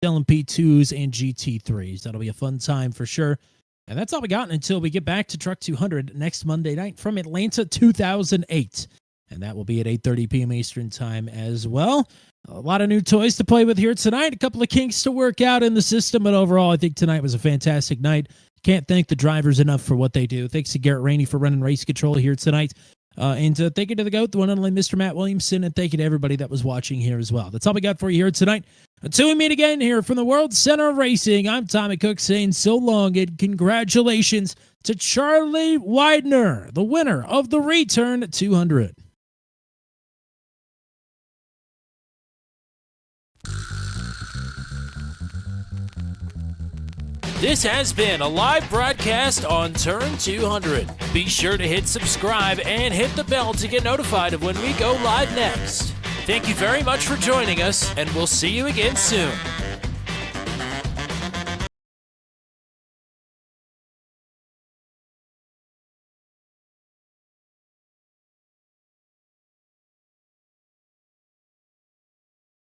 Selling P2s and GT3s. That'll be a fun time for sure. And that's all we got until we get back to Truck 200 next Monday night from Atlanta 2008. And that will be at 8:30 p.m. Eastern Time as well. A lot of new toys to play with here tonight. A couple of kinks to work out in the system. But overall, I think tonight was a fantastic night. Can't thank the drivers enough for what they do. Thanks to Garrett Rainey for running race control here tonight. And thank you to the GOAT, the one and only Mr. Matt Williamson. And thank you to everybody that was watching here as well. That's all we got for you here tonight. Until we meet again here from the World Center of Racing, I'm Tommy Cook saying so long and congratulations to Charlie Widener, the winner of the ReTURN 200. This has been a live broadcast on Turn 200. Be sure to hit subscribe and hit the bell to get notified of when we go live next. Thank you very much for joining us, and we'll see you again soon.